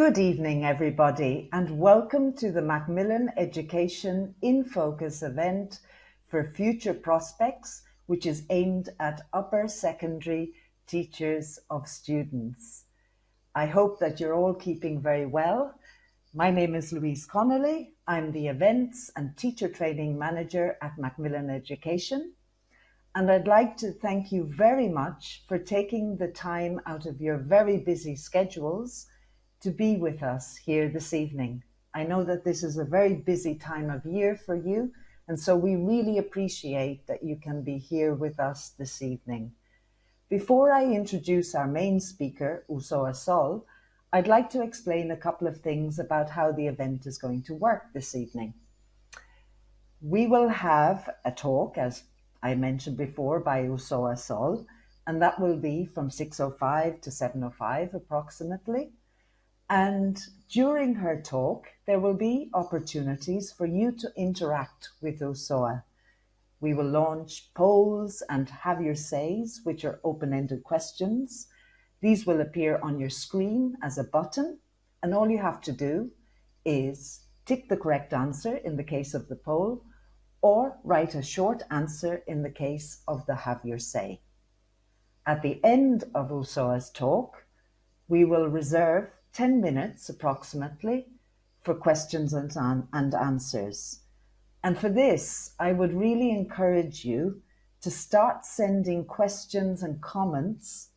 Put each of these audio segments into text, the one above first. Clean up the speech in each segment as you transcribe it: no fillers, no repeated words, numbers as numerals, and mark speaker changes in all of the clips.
Speaker 1: Good evening, everybody, and welcome to the Macmillan Education in Focus event for Future Prospects, which is aimed at upper secondary teachers of students. I hope that you're all keeping very well. My name is Louise Connolly. I'm the Events and Teacher Training Manager at Macmillan Education. And I'd like to thank you very much for taking the time out of your very busy schedules to be with us here this evening. I know that this is a very busy time of year for you, and so we really appreciate that you can be here with us this evening. Before I introduce our main speaker, Usoa Sol, I'd like to explain a couple of things about how the event is going to work this evening. We will have a talk, as I mentioned before, by Usoa Sol, and that will be from 6:05 to 7:05 approximately. And during her talk, there will be opportunities for you to interact with Usoa. We will launch polls and have your says, which are open-ended questions. These will appear on your screen as a button, and all you have to do is tick the correct answer in the case of the poll, or write a short answer in the case of the have your say. At the end of Usoa's talk, we will reserve 10 minutes approximately for questions and answers. And for this, I would really encourage you to start sending questions and comments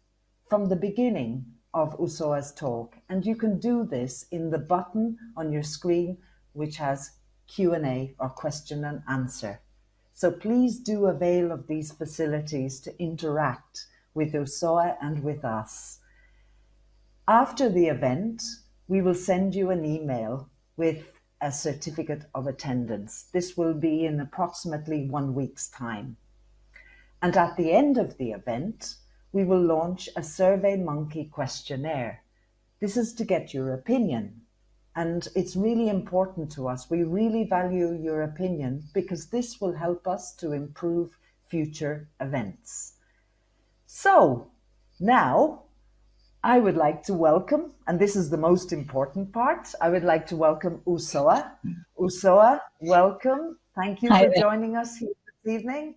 Speaker 1: from the beginning of Usoa's talk. And you can do this in the button on your screen, which has Q&A or question and answer. So please do avail of these facilities to interact with Usoa and with us. After the event, we will send you an email with a certificate of attendance. This will be in approximately 1 week's time. And at the end of the event, we will launch a SurveyMonkey questionnaire. This is to get your opinion. And it's really important to us. We really value your opinion because this will help us to improve future events. So now I would like to welcome, and this is the most important part, I would like to welcome Usoa. Usoa, welcome. Thank you for joining us here this evening.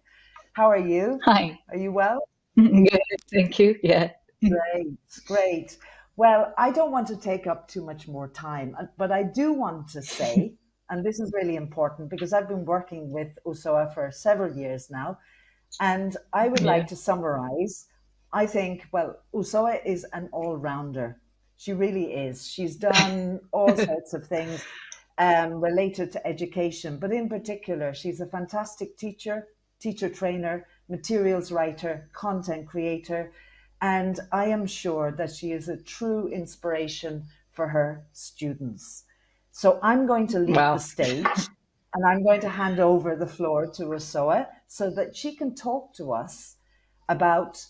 Speaker 1: How are you?
Speaker 2: Hi.
Speaker 1: Are you well?
Speaker 2: Good, thank you. Yeah.
Speaker 1: Great. Well, I don't want to take up too much more time, but I do want to say, and this is really important because I've been working with Usoa for several years now, and I would like to summarize. I think, well, Usoa is an all-rounder. She really is. She's done all sorts of things related to education, but in particular, she's a fantastic teacher trainer, materials writer, content creator, and I am sure that she is a true inspiration for her students. So I'm going to leave the stage and I'm going to hand over the floor to Usoa so that she can talk to us about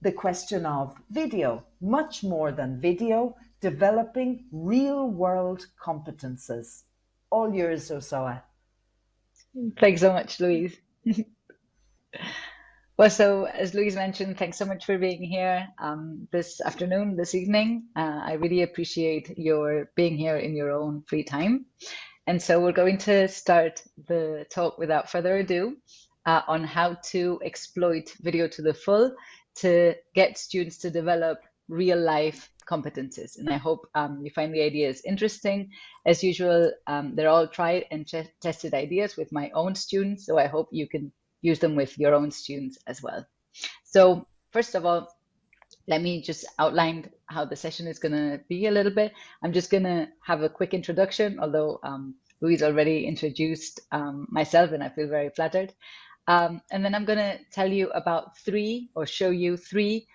Speaker 1: the question of video, much more than video, developing real-world competences. All yours, Usoa.
Speaker 2: Thanks so much, Louise. Well, so as Louise mentioned, thanks so much for being here this afternoon, this evening. I really appreciate your being here in your own free time. And so we're going to start the talk without further ado on how to exploit video to the full to get students to develop real life competences. And I hope you find the ideas interesting. As usual, they're all tried and tested ideas with my own students. So I hope you can use them with your own students as well. So first of all, let me just outline how the session is going to be a little bit. I'm just going to have a quick introduction, although Louise already introduced myself and I feel very flattered. And then I'm going to tell you about show you three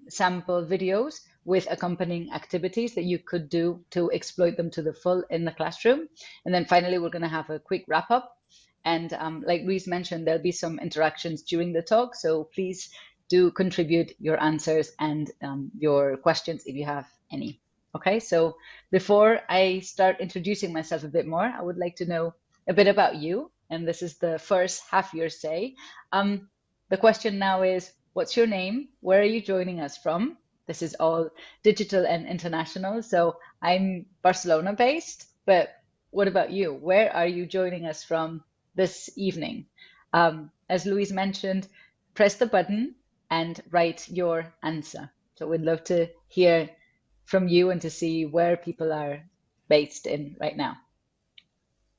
Speaker 2: sample videos with accompanying activities that you could do to exploit them to the full in the classroom. And then finally, we're going to have a quick wrap up. And like Louise mentioned, there'll be some interactions during the talk. So please do contribute your answers and your questions if you have any. Okay, so before I start introducing myself a bit more, I would like to know a bit about you. And this is the first half your say. The question now is, what's your name? Where are you joining us from? This is all digital and international. So I'm Barcelona based, but what about you? Where are you joining us from this evening? As Louise mentioned, press the button and write your answer. So we'd love to hear from you and to see where people are based in right now.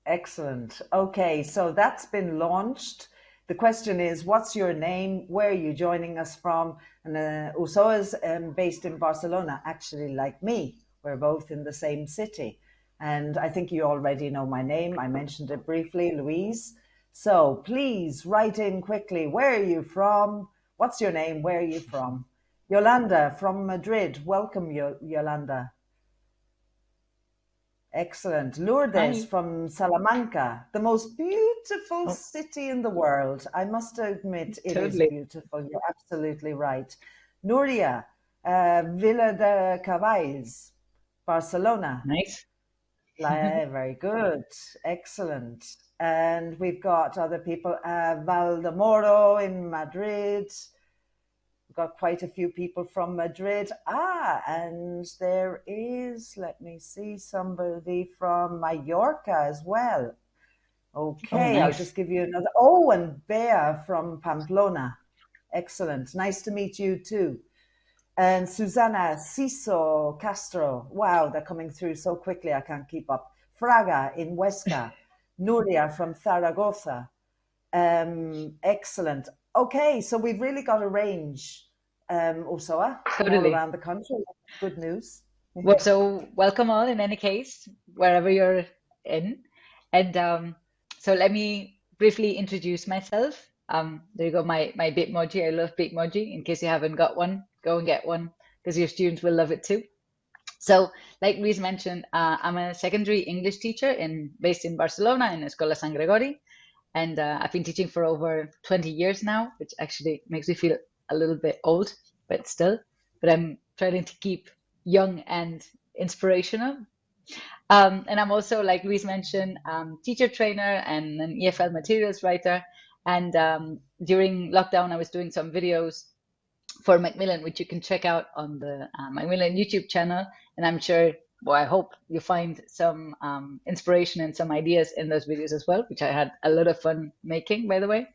Speaker 1: Excellent. Okay, so that's been launched. The question is, what's your name? Where are you joining us from? And Usoa is based in Barcelona, actually, like me. We're both in the same city. And I think you already know my name. I mentioned it briefly, Louise. So please write in quickly. Where are you from? What's your name? Where are you from? Yolanda from Madrid. Welcome, Yolanda. Excellent. Lourdes
Speaker 2: Hi.
Speaker 1: from Salamanca, the most beautiful
Speaker 2: Oh,
Speaker 1: city in the world. I must admit, it is
Speaker 2: totally.
Speaker 1: beautiful. You're absolutely right. Nuria, Villa de Cavalls, Barcelona.
Speaker 2: Nice.
Speaker 1: Very good. Excellent. And we've got other people, Valdemoro in Madrid. We've got quite a few people from Madrid. And there is, let me see, somebody from Mallorca as well.
Speaker 2: Oh,
Speaker 1: Okay, I'll
Speaker 2: nice.
Speaker 1: just give you another. Oh, and Bea from Pamplona. Excellent. Nice to meet you too. And Susana Ciso Castro. Wow, they're coming through so quickly, I can't keep up. Fraga in Huesca. Nuria from Zaragoza. Excellent. Okay, so we've really got a range, Usoa, from all
Speaker 2: Totally.
Speaker 1: around the country. Good news.
Speaker 2: Well, so welcome all in any case, wherever you're in. And so let me briefly introduce myself. There you go, my Bitmoji. I love Bitmoji. In case you haven't got one, go and get one because your students will love it too. So, like Luis mentioned, I'm a secondary English teacher based in Barcelona in Escola San Gregori. And I've been teaching for over 20 years now, which actually makes me feel a little bit old, but still. But I'm trying to keep young and inspirational. And I'm also, like Luis mentioned, teacher trainer and an EFL materials writer. And during lockdown, I was doing some videos for Macmillan, which you can check out on the Macmillan YouTube channel. And I'm sure, well, I hope you find some inspiration and some ideas in those videos as well, which I had a lot of fun making, by the way.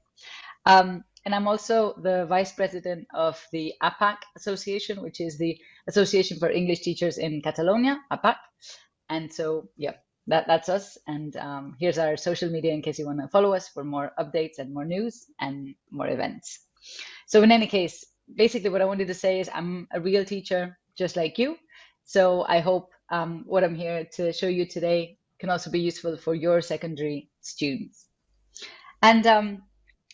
Speaker 2: And I'm also the vice president of the APAC Association, which is the Association for English Teachers in Catalonia, APAC. And so, yeah, that's us. And here's our social media in case you want to follow us for more updates and more news and more events. So in any case, basically what I wanted to say is I'm a real teacher just like you. So I hope what I'm here to show you today can also be useful for your secondary students. And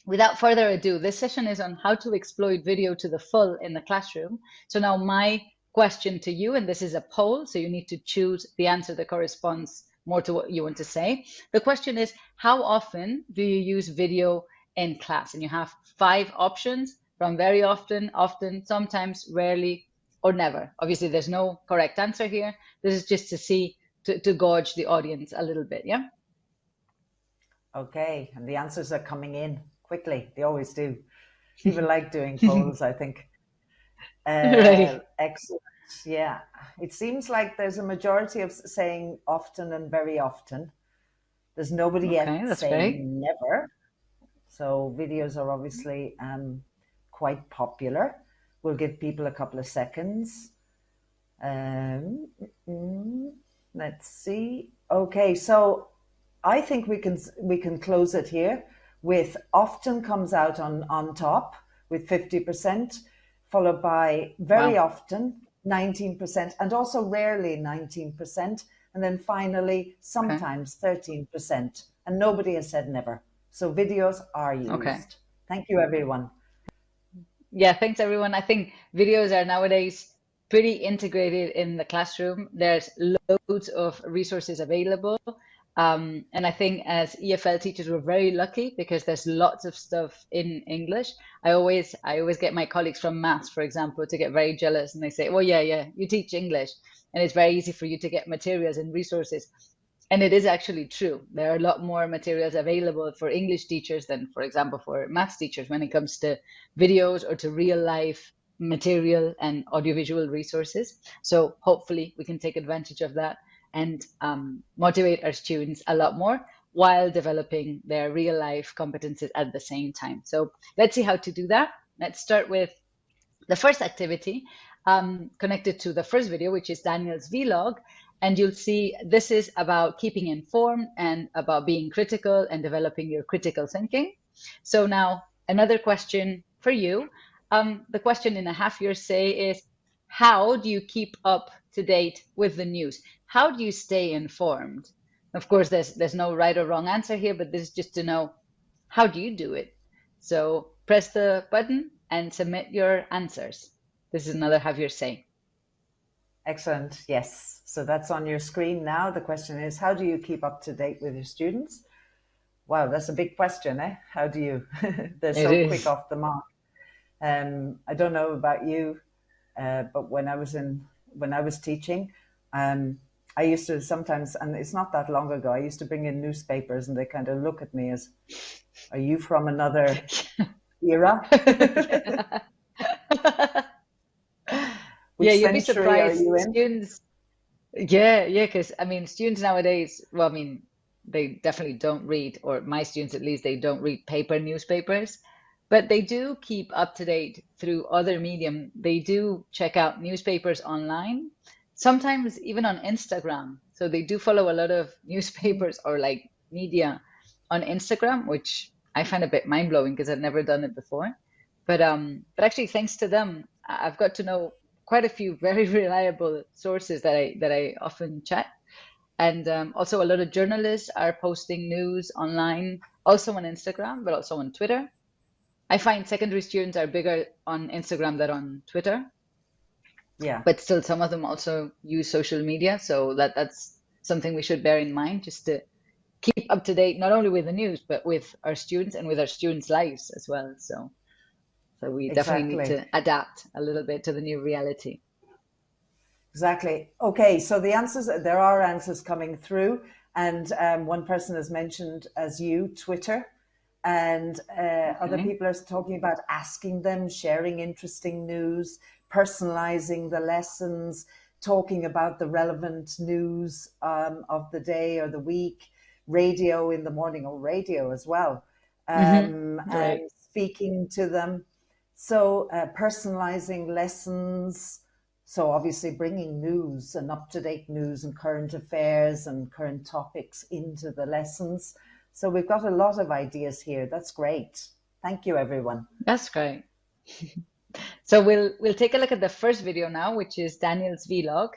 Speaker 2: without further ado, this session is on how to exploit video to the full in the classroom. So now my question to you, and this is a poll, so you need to choose the answer that corresponds more to what you want to say. The question is, how often do you use video in class? And you have 5 options, from very often, often, sometimes, rarely, or never. Obviously, there's no correct answer here. This is just to see, to gauge the audience a little bit, yeah?
Speaker 1: Okay, and the answers are coming in quickly. They always do. People like doing polls, I think.
Speaker 2: Right.
Speaker 1: Excellent. Yeah, it seems like there's a majority of saying often and very often. There's nobody
Speaker 2: Okay,
Speaker 1: yet
Speaker 2: that's great.
Speaker 1: saying never. So videos are obviously quite popular. We'll give people a couple of seconds. Let's see. Okay, so I think we can close it here with often comes out on top with 50%, followed by very
Speaker 2: Wow.
Speaker 1: often 19%, and also rarely 19%, and then finally
Speaker 2: Okay.
Speaker 1: sometimes 13%. And nobody has said never. So videos are
Speaker 2: Okay.
Speaker 1: used. Thank you, everyone.
Speaker 2: Yeah, thanks everyone. I think videos are nowadays pretty integrated in the classroom. There's loads of resources available. And I think as EFL teachers, we're very lucky because there's lots of stuff in English. I always get my colleagues from maths, for example, to get very jealous and they say, well, yeah, you teach English and it's very easy for you to get materials and resources. And it is actually true. There are a lot more materials available for English teachers than, for example, for maths teachers when it comes to videos or to real life material and audiovisual resources. So hopefully we can take advantage of that and motivate our students a lot more while developing their real life competencies at the same time. So let's see how to do that. Let's start with the first activity connected to the first video, which is Daniel's vlog. And you'll see this is about keeping informed and about being critical and developing your critical thinking. So now another question for you. The question in a half-year say is, how do you keep up to date with the news? How do you stay informed? Of course, there's no right or wrong answer here, but this is just to know, how do you do it? So press the button and submit your answers. This is another half-year say.
Speaker 1: Excellent. Yes. So that's on your screen now. The question is, how do you keep up to date with your students? Wow, that's a big question, eh? How do you? They're so quick off the mark. I don't know about you, but when I was teaching, I used to sometimes, and it's not that long ago, I used to bring in newspapers, and they kind of look at me as, "Are you from another era?"
Speaker 2: Yeah, you'd be surprised. Students, yeah, because I mean, students nowadays, well, I mean, they definitely don't read, or my students at least, they don't read paper newspapers, but they do keep up to date through other medium. They do check out newspapers online, sometimes even on Instagram. So they do follow a lot of newspapers or like media on Instagram, which I find a bit mind blowing because I've never done it before. But actually, thanks to them, I've got to know quite a few very reliable sources that I often check. And also a lot of journalists are posting news online, also on Instagram, but also on Twitter. I find secondary students are bigger on Instagram than on Twitter.
Speaker 1: Yeah.
Speaker 2: But still, some of them also use social media. So that's something we should bear in mind, just to keep up to date, not only with the news, but with our students and with our students' lives as well. So we definitely need to adapt a little bit to the new reality.
Speaker 1: Exactly. Okay, so the answers, there are answers coming through, and one person has mentioned as you, Twitter, and other people are talking about asking them, sharing interesting news, personalizing the lessons, talking about the relevant news of the day or the week, radio in the morning, or radio as well, and speaking to them. So personalizing lessons. So obviously bringing news and up-to-date news and current affairs and current topics into the lessons. So we've got a lot of ideas here. That's great. Thank you, everyone.
Speaker 2: That's great. So we'll take a look at the first video now, which is Daniel's vlog.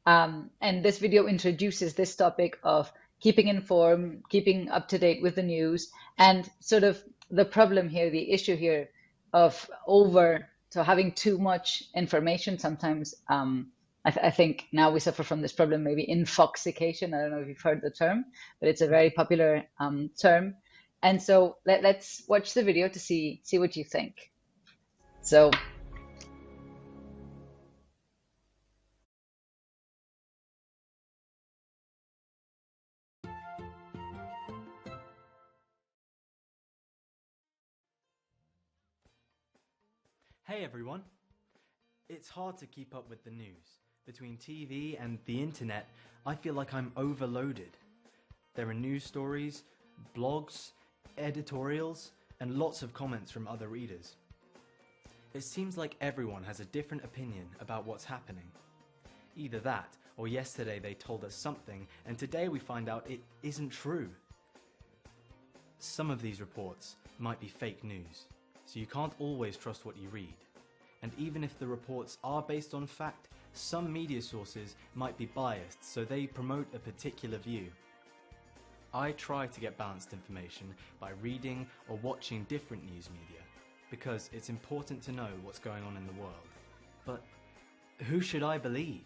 Speaker 2: And this video introduces this topic of keeping informed, keeping up to date with the news, and sort of the problem here, the issue here of so having too much information. Sometimes I think now we suffer from this problem, maybe infoxication. I don't know if you've heard the term, but it's a very popular term. And so let's watch the video to see what you think. So
Speaker 3: hey everyone! It's hard to keep up with the news. Between TV and the internet, I feel like I'm overloaded. There are news stories, blogs, editorials, and lots of comments from other readers. It seems like everyone has a different opinion about what's happening. Either that, or yesterday they told us something, and today we find out it isn't true. Some of these reports might be fake news, so you can't always trust what you read. And even if the reports are based on fact, some media sources might be biased, so they promote a particular view. I try to get balanced information by reading or watching different news media, because it's important to know what's going on in the world. But who should I believe?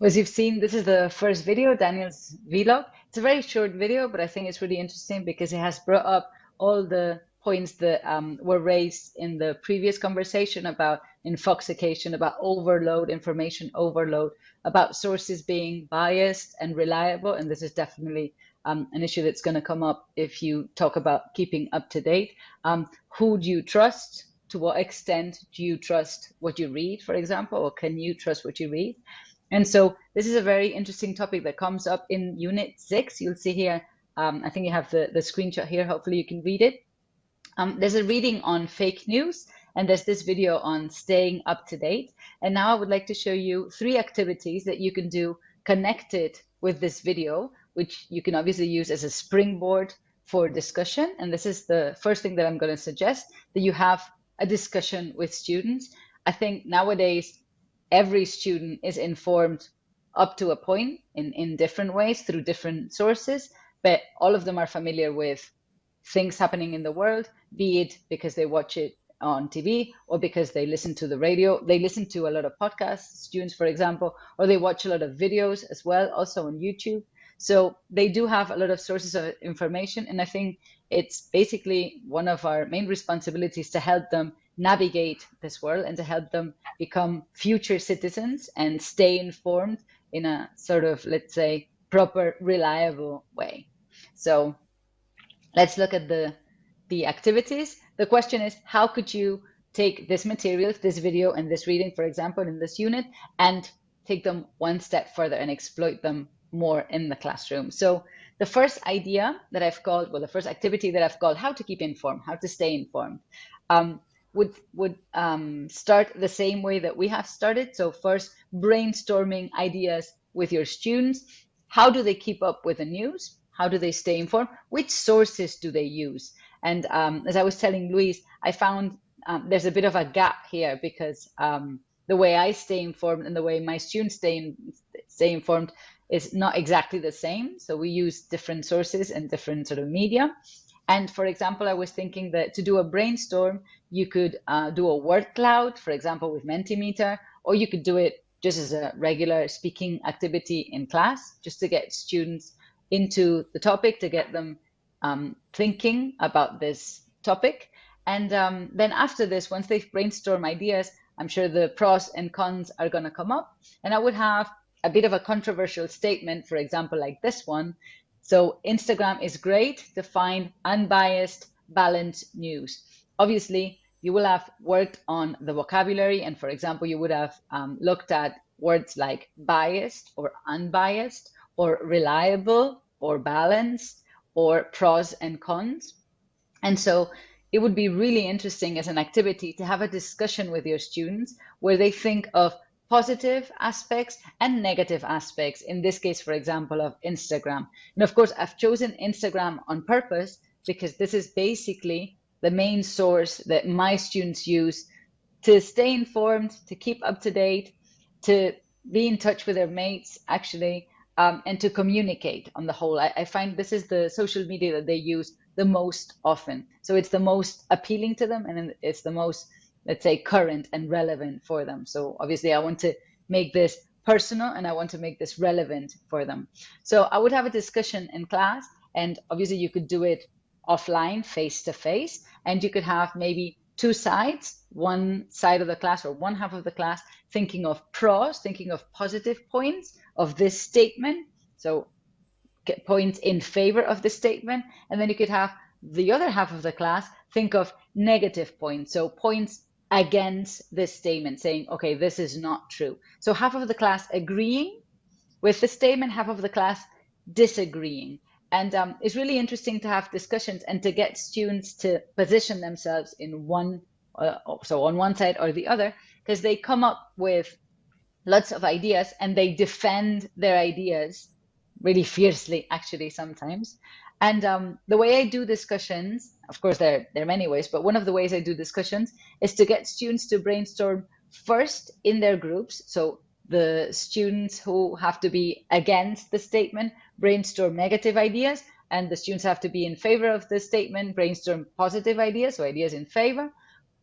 Speaker 2: as you've seen, this is the first video, Daniel's vlog. It's a very short video, but I think it's really interesting because it has brought up all the points that were raised in the previous conversation about infoxication, about overload, information overload, about sources being biased and reliable. And this is definitely an issue that's going to come up if you talk about keeping up to date. Who do you trust? To what extent do you trust what you read, for example, or can you trust what you read? And so this is a very interesting topic that comes up in Unit 6. You'll see here, I think you have the screenshot here. Hopefully you can read it. There's a reading on fake news, and there's this video on staying up to date. And now I would like to show you 3 activities that you can do connected with this video, which you can obviously use as a springboard for discussion. And this is the first thing that I'm going to suggest, that you have a discussion with students. I think nowadays every student is informed up to a point in different ways through different sources, but all of them are familiar with things happening in the world, be it because they watch it on TV or because they listen to the radio. They listen to a lot of podcasts, students, for example, or they watch a lot of videos as well, also on YouTube. So they do have a lot of sources of information. And I think it's basically one of our main responsibilities to help them navigate this world and to help them become future citizens and stay informed in a sort of, let's say, proper, reliable way. So let's look at the activities. The question is, how could you take this material, this video and this reading, for example, in this unit, and take them one step further and exploit them more in the classroom? So the first idea that I've called, well, the first activity that I've called how to keep informed, how to stay informed, would start the same way that we have started. So first, brainstorming ideas with your students. How do they keep up with the news? How do they stay informed? Which sources do they use? And as I was telling Luis, I found there's a bit of a gap here because the way I stay informed and the way my students stay informed is not exactly the same. So we use different sources and different sort of media. And for example, I was thinking that to do a brainstorm, you could do a word cloud, for example, with Mentimeter, or you could do it just as a regular speaking activity in class, just to get students into the topic, to get them thinking about this topic. And then after this, once they've brainstormed ideas, I'm sure the pros and cons are going to come up. And I would have a bit of a controversial statement, for example, like this one. So Instagram is great to find unbiased, balanced news. Obviously, you will have worked on the vocabulary. And for example, you would have looked at words like biased or unbiased or reliable or balanced or pros and cons. And so it would be really interesting as an activity to have a discussion with your students where they think of positive aspects and negative aspects, in this case, for example, of Instagram. And of course, I've chosen Instagram on purpose because this is basically the main source that my students use to stay informed, to keep up to date, to be in touch with their mates, actually, and to communicate on the whole. I find this is the social media that they use the most often. So it's the most appealing to them, and it's the most, let's say, current and relevant for them. So obviously I want to make this personal and I want to make this relevant for them. So I would have a discussion in class, and obviously you could do it offline, face to face, and you could have maybe 2 sides, one side of the class or one half of the class thinking of pros, thinking of positive points of this statement. So get points in favor of the statement. And then you could have the other half of the class think of negative points. So points against this statement, saying, okay, this is not true. So half of the class agreeing with the statement, half of the class disagreeing. And it's really interesting to have discussions and to get students to position themselves in one, so on one side or the other, because they come up with lots of ideas and they defend their ideas really fiercely, actually, sometimes. And the way I do discussions, of course, there are many ways, but one of the ways I do discussions is to get students to brainstorm first in their groups. So the students who have to be against the statement brainstorm negative ideas, and the students have to be in favor of the statement brainstorm positive ideas, so ideas in favor.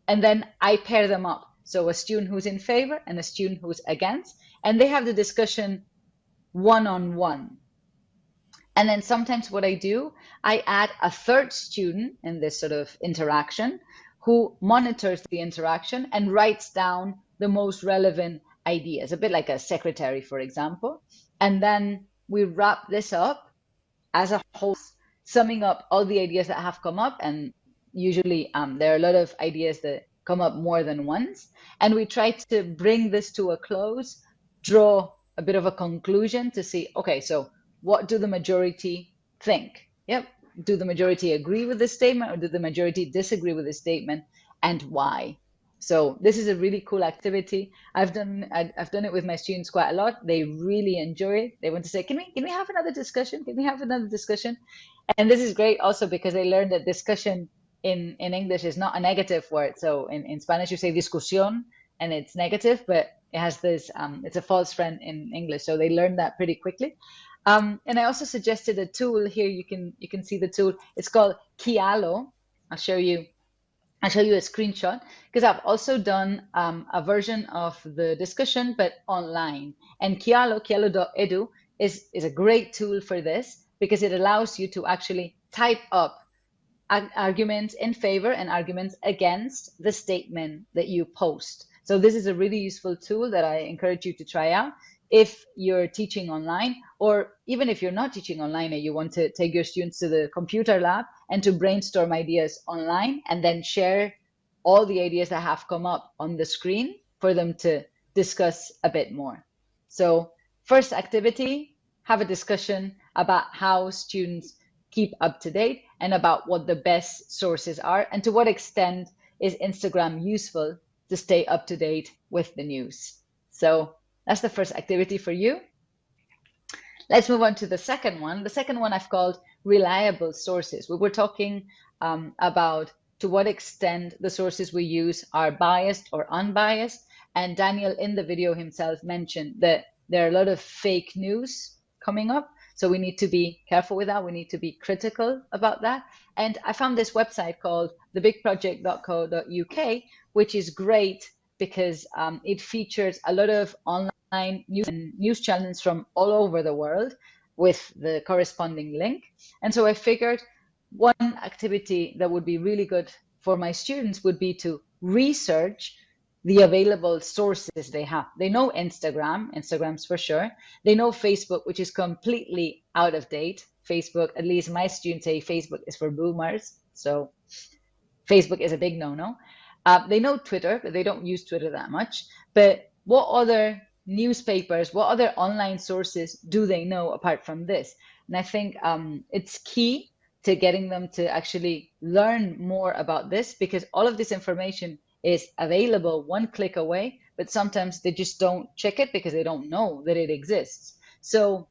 Speaker 2: And then I pair them up. So a student who's in favor and a student who's against, and they have the discussion one-on-one. And then sometimes what I do, I add a third student in this sort of interaction who monitors the interaction and writes down the most relevant ideas, a bit like a secretary, for example. And then we wrap this up as a whole, summing up all the ideas that have come up. And usually there are a lot of ideas that come up more than once. And we try to bring this to a close, draw a bit of a conclusion to see, okay, so what do the majority think? Yep. Do the majority agree with this statement, or do the majority disagree with this statement, and why? So this is a really cool activity. I've done it with my students quite a lot. They really enjoy it. They want to say, can we have another discussion? Can we have another discussion? And this is great also because they learn that discussion in English is not a negative word. So in Spanish you say discusión and it's negative, but it has this, it's a false friend in English. So they learn that pretty quickly. And I also suggested a tool here. You can see the tool. It's called Kialo. I'll show you a screenshot because I've also done a version of the discussion, but online. And Kialo.edu is a great tool for this because it allows you to actually type up arguments in favor and arguments against the statement that you post. So this is a really useful tool that I encourage you to try out if you're teaching online, or even if you're not teaching online and you want to take your students to the computer lab and to brainstorm ideas online and then share all the ideas that have come up on the screen for them to discuss a bit more. So first activity, have a discussion about how students keep up to date and about what the best sources are and to what extent is Instagram useful to stay up to date with the news. So that's the first activity for you. Let's move on to the second one. The second one I've called reliable sources. We were talking about to what extent the sources we use are biased or unbiased. And Daniel in the video himself mentioned that there are a lot of fake news coming up. So we need to be careful with that. We need to be critical about that. And I found this website called thebigproject.co.uk, which is great because it features a lot of online news channels from all over the world with the corresponding link. And so I figured one activity that would be really good for my students would be to research the available sources they have. They know Instagram's for sure. They know Facebook, which is completely out of date. Facebook, at least my students say Facebook is for boomers. So Facebook is a big no-no. They know Twitter, but they don't use Twitter that much. But what other newspapers, what other online sources do they know apart from this? And I think it's key to getting them to actually learn more about this because all of this information is available one click away, but sometimes they just don't check it because they don't know that it exists. So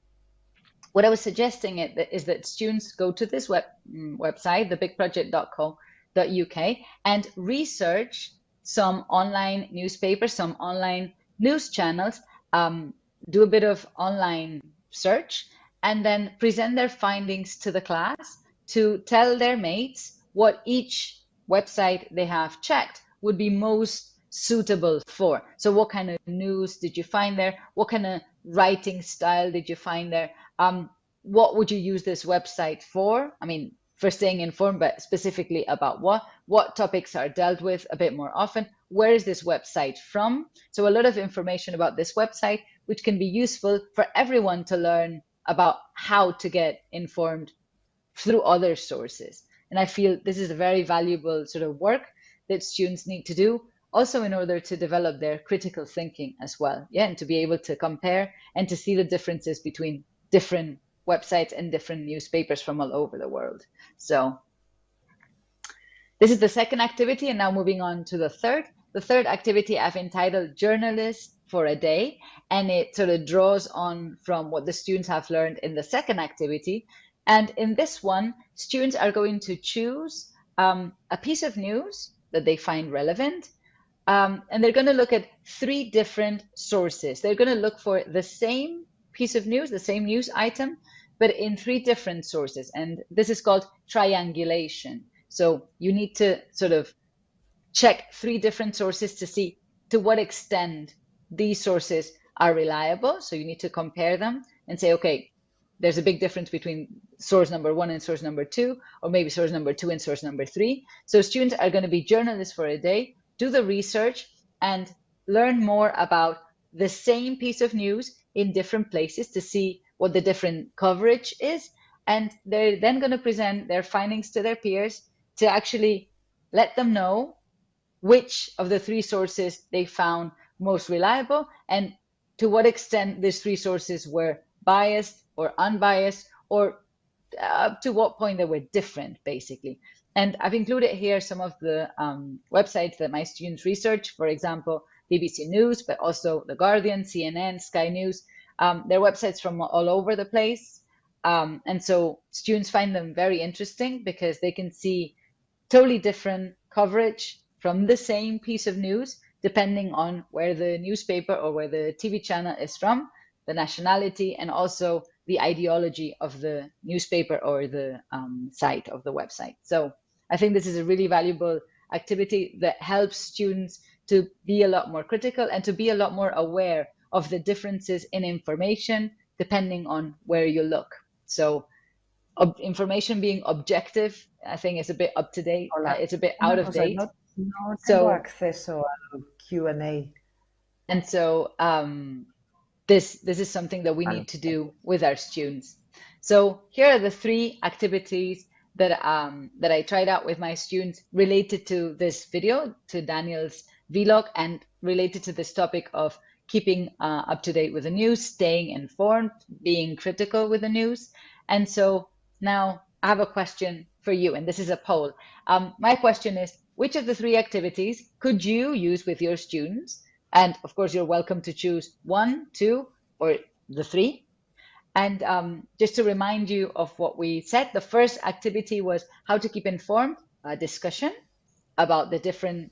Speaker 2: what I was suggesting is that students go to this website, thebigproject.co.uk, and research some online newspapers, some online news channels, do a bit of online search, and then present their findings to the class to tell their mates what each website they have checked would be most suitable for. So what kind of news did you find there? What kind of writing style did you find there? What would you use this website for? I mean, for staying informed, but specifically about what topics are dealt with a bit more often. Where is this website from? So a lot of information about this website, which can be useful for everyone to learn about how to get informed through other sources. And I feel this is a very valuable sort of work that students need to do also in order to develop their critical thinking as well. Yeah, and to be able to compare and to see the differences between different websites and different newspapers from all over the world. So this is the second activity, and now moving on to the third. The third activity I've entitled Journalists for a Day, and it sort of draws on from what the students have learned in the second activity. And in this one, students are going to choose a piece of news that they find relevant, and they're going to look at 3 different sources. They're going to look for the same piece of news, the same news item, but in 3 different sources. And this is called triangulation. So you need to sort of check 3 different sources to see to what extent these sources are reliable. So you need to compare them and say, okay, there's a big difference between source number 1 and source number 2, or maybe source number 2 and source number 3. So students are going to be journalists for a day, do the research, and learn more about the same piece of news in different places to see what the different coverage is, and they're then going to present their findings to their peers to actually let them know which of the three sources they found most reliable and to what extent these three sources were biased or unbiased, or up to what point they were different, basically. And I've included here some of the websites that my students research, for example, BBC News, but also The Guardian, CNN, Sky News. They're websites from all over the place. And so students find them very interesting because they can see totally different coverage from the same piece of news, depending on where the newspaper or where the TV channel is from, the nationality, and also the ideology of the newspaper or the site of the website. So I think this is a really valuable activity that helps students to be a lot more critical and to be a lot more aware of the differences in information depending on where you look. So information being objective, I think, is a bit up to date. It's a bit out of date.
Speaker 1: No tengo acceso al Q&A.
Speaker 2: And so this is something that we need to do with our students. So here are the 3 activities that I tried out with my students related to this video, to Daniel's vlog, and related to this topic of keeping up to date with the news, staying informed, being critical with the news. And so now I have a question for you, and this is a poll. My question is, which of the 3 activities could you use with your students? And of course, you're welcome to choose 1, 2, or the 3. And just to remind you of what we said, the first activity was how to keep informed, a discussion about the different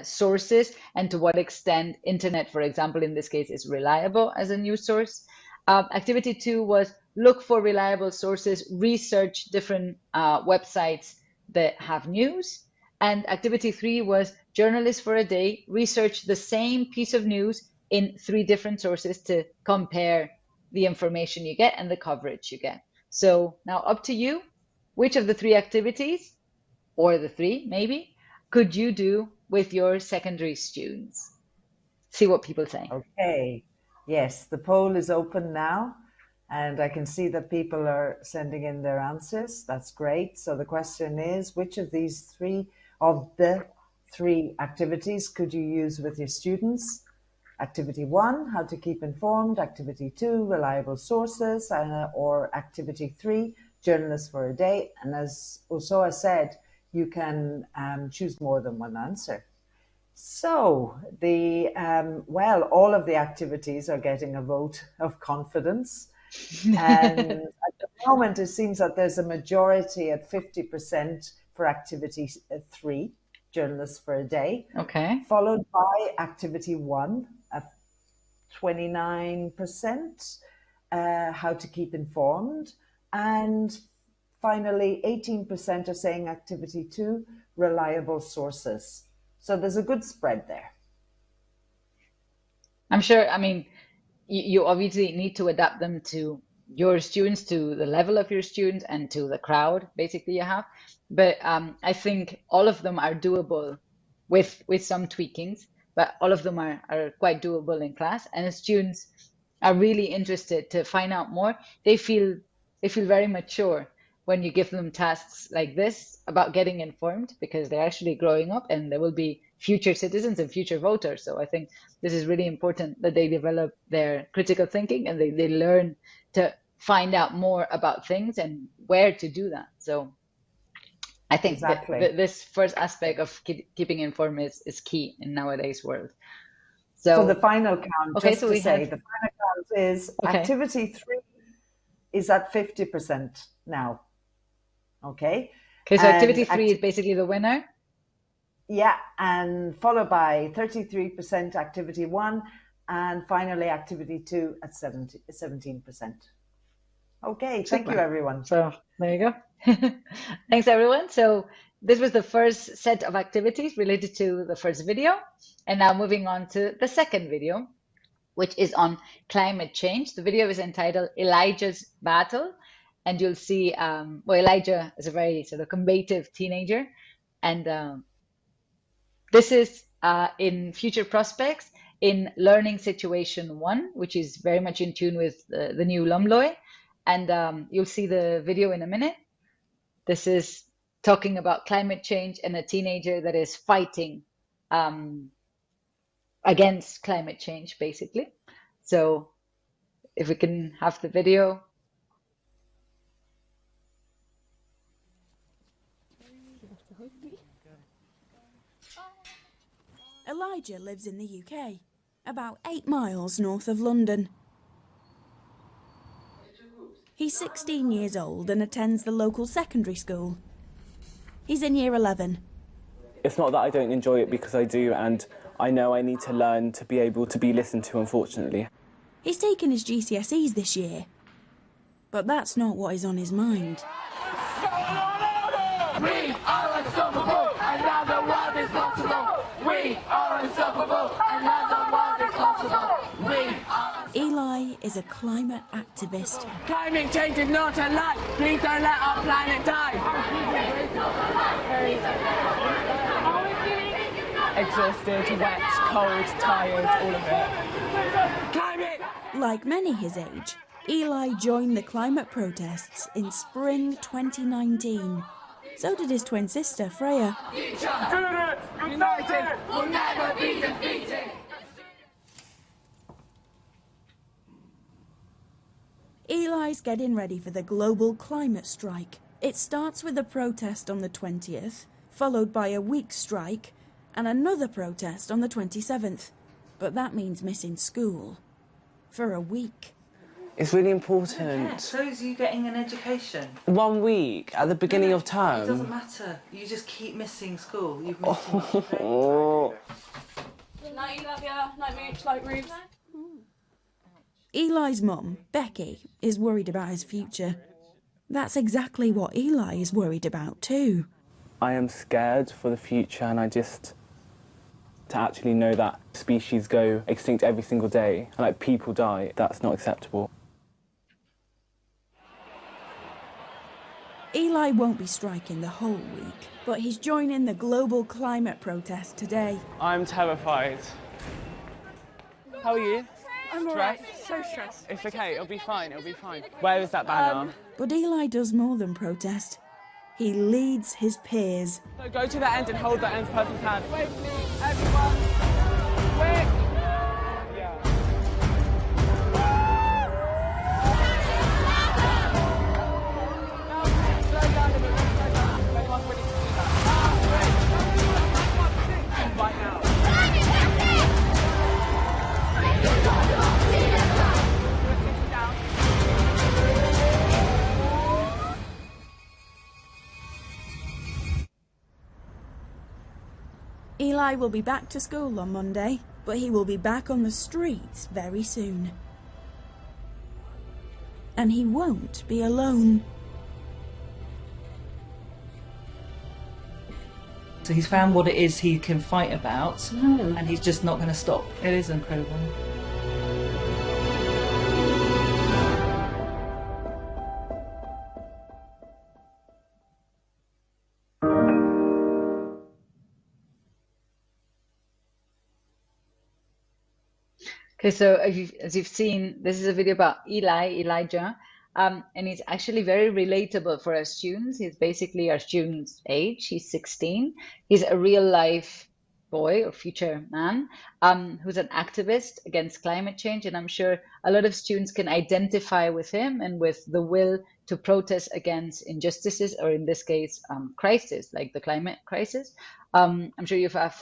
Speaker 2: sources and to what extent internet, for example, in this case, is reliable as a news source. Activity 2 was look for reliable sources, research different websites that have news. And activity 3 was journalists for a day, research the same piece of news in 3 different sources to compare the information you get and the coverage you get. So now up to you, which of the 3 activities, or the 3 maybe, could you do with your secondary students? See what people say.
Speaker 1: Okay, yes, the poll is open now. And I can see that people are sending in their answers. That's great. So the question is, which of these 3 activities could you use with your students? Activity 1, how to keep informed. Activity 2, reliable sources. Or activity 3, journalists for a day. And as Usoa said, you can choose more than one answer. So all of the activities are getting a vote of confidence. And at the moment, it seems that there's a majority at 50% for activity 3, journalists for a day.
Speaker 2: Okay.
Speaker 1: Followed by activity 1 at 29%, how to keep informed. And finally, 18% are saying activity 2, reliable sources. So there's a good spread there.
Speaker 2: I'm sure, I mean, you obviously need to adapt them to your students, to the level of your students, and to the crowd basically you have. But I think all of them are doable with some tweakings, but all of them are quite doable in class. And the students are really interested to find out more. They feel very mature when you give them tasks like this about getting informed, because they're actually growing up and they will be future citizens and future voters. So I think this is really important that they develop their critical thinking and they learn to find out more about things and where to do that. So I think
Speaker 1: exactly.
Speaker 2: This first aspect of keeping informed is key in nowadays world. So
Speaker 1: the final count,
Speaker 2: okay,
Speaker 1: just
Speaker 2: so
Speaker 1: to say, the final count is activity 3 is at 50% now. Okay.
Speaker 2: Okay, so activity 3 is basically the winner.
Speaker 1: Yeah, and followed by 33% activity 1, and finally activity 2 at 17%. Okay, thank you, everyone.
Speaker 2: So there you go. Thanks, everyone. So this was the first set of activities related to the first video. And now moving on to the second video, which is on climate change. The video is entitled Elijah's Battle. And you'll see, Elijah is a very sort of combative teenager. And this is in Future Prospects in Learning Situation 1, which is very much in tune with the new LOMLOE. And you'll see the video in a minute. This is talking about climate change and a teenager that is fighting against climate change, basically. So if we can have the video.
Speaker 4: Elijah lives in the UK, about 8 miles north of London. He's 16 years old and attends the local secondary school. He's in year 11.
Speaker 5: It's not that I don't enjoy it, because I do, and I know I need to learn to be able to be listened to, unfortunately.
Speaker 4: He's taken his GCSEs this year, but that's not what is on his mind.
Speaker 6: We are unstoppable, and now the world is possible. We are unstoppable, and now the world is possible. We are...
Speaker 4: Eli is a climate activist.
Speaker 6: Climate change is not a lie. Please don't let our planet die.
Speaker 7: Exhausted, wet, cold, tired, all of it.
Speaker 6: Climate!
Speaker 4: Like many his age, Eli joined the climate protests in spring 2019. So did his twin sister, Freya.
Speaker 6: United, we'll never be defeated.
Speaker 4: Eli's getting ready for the global climate strike. It starts with a protest on the 20th, followed by a week's strike, and another protest on the 27th. But that means missing school. For a week.
Speaker 5: It's really important.
Speaker 8: Yeah, so is you getting an education.
Speaker 5: 1 week at the beginning of term.
Speaker 8: It doesn't matter. You just keep missing school. You've missed too much.
Speaker 5: Oh.
Speaker 9: Night, love ya. Night, mooch, like roofs.
Speaker 4: Eli's mum, Becky, is worried about his future. That's exactly what Eli is worried about too.
Speaker 5: I am scared for the future, and to actually know that species go extinct every single day, and like people die, that's not acceptable.
Speaker 4: Eli won't be striking the whole week, but he's joining the global climate protest today.
Speaker 5: I'm terrified. How are you?
Speaker 9: I'm alright. So stressed.
Speaker 5: It's okay, it'll be fine, it'll be fine. Where is that banner?
Speaker 4: But Eli does more than protest. He leads his peers.
Speaker 5: So go to the end and hold that end person's hand.
Speaker 6: Wait for me, everyone. Quick!
Speaker 5: Yeah.
Speaker 6: Now, slow down a bit, slow down. Everyone's ready to do that. Right now.
Speaker 4: Eli will be back to school on Monday, but he will be back on the streets very soon. And he won't be alone.
Speaker 8: So he's found what it is he can fight about, and he's just not going to stop. It is incredible.
Speaker 2: Okay, so as you've seen, this is a video about Elijah, and he's actually very relatable for our students. He's basically our student's age. He's 16. He's a real life boy or future man who's an activist against climate change. And I'm sure a lot of students can identify with him and with the will to protest against injustices, or in this case, crisis, like the climate crisis. I'm sure you'll have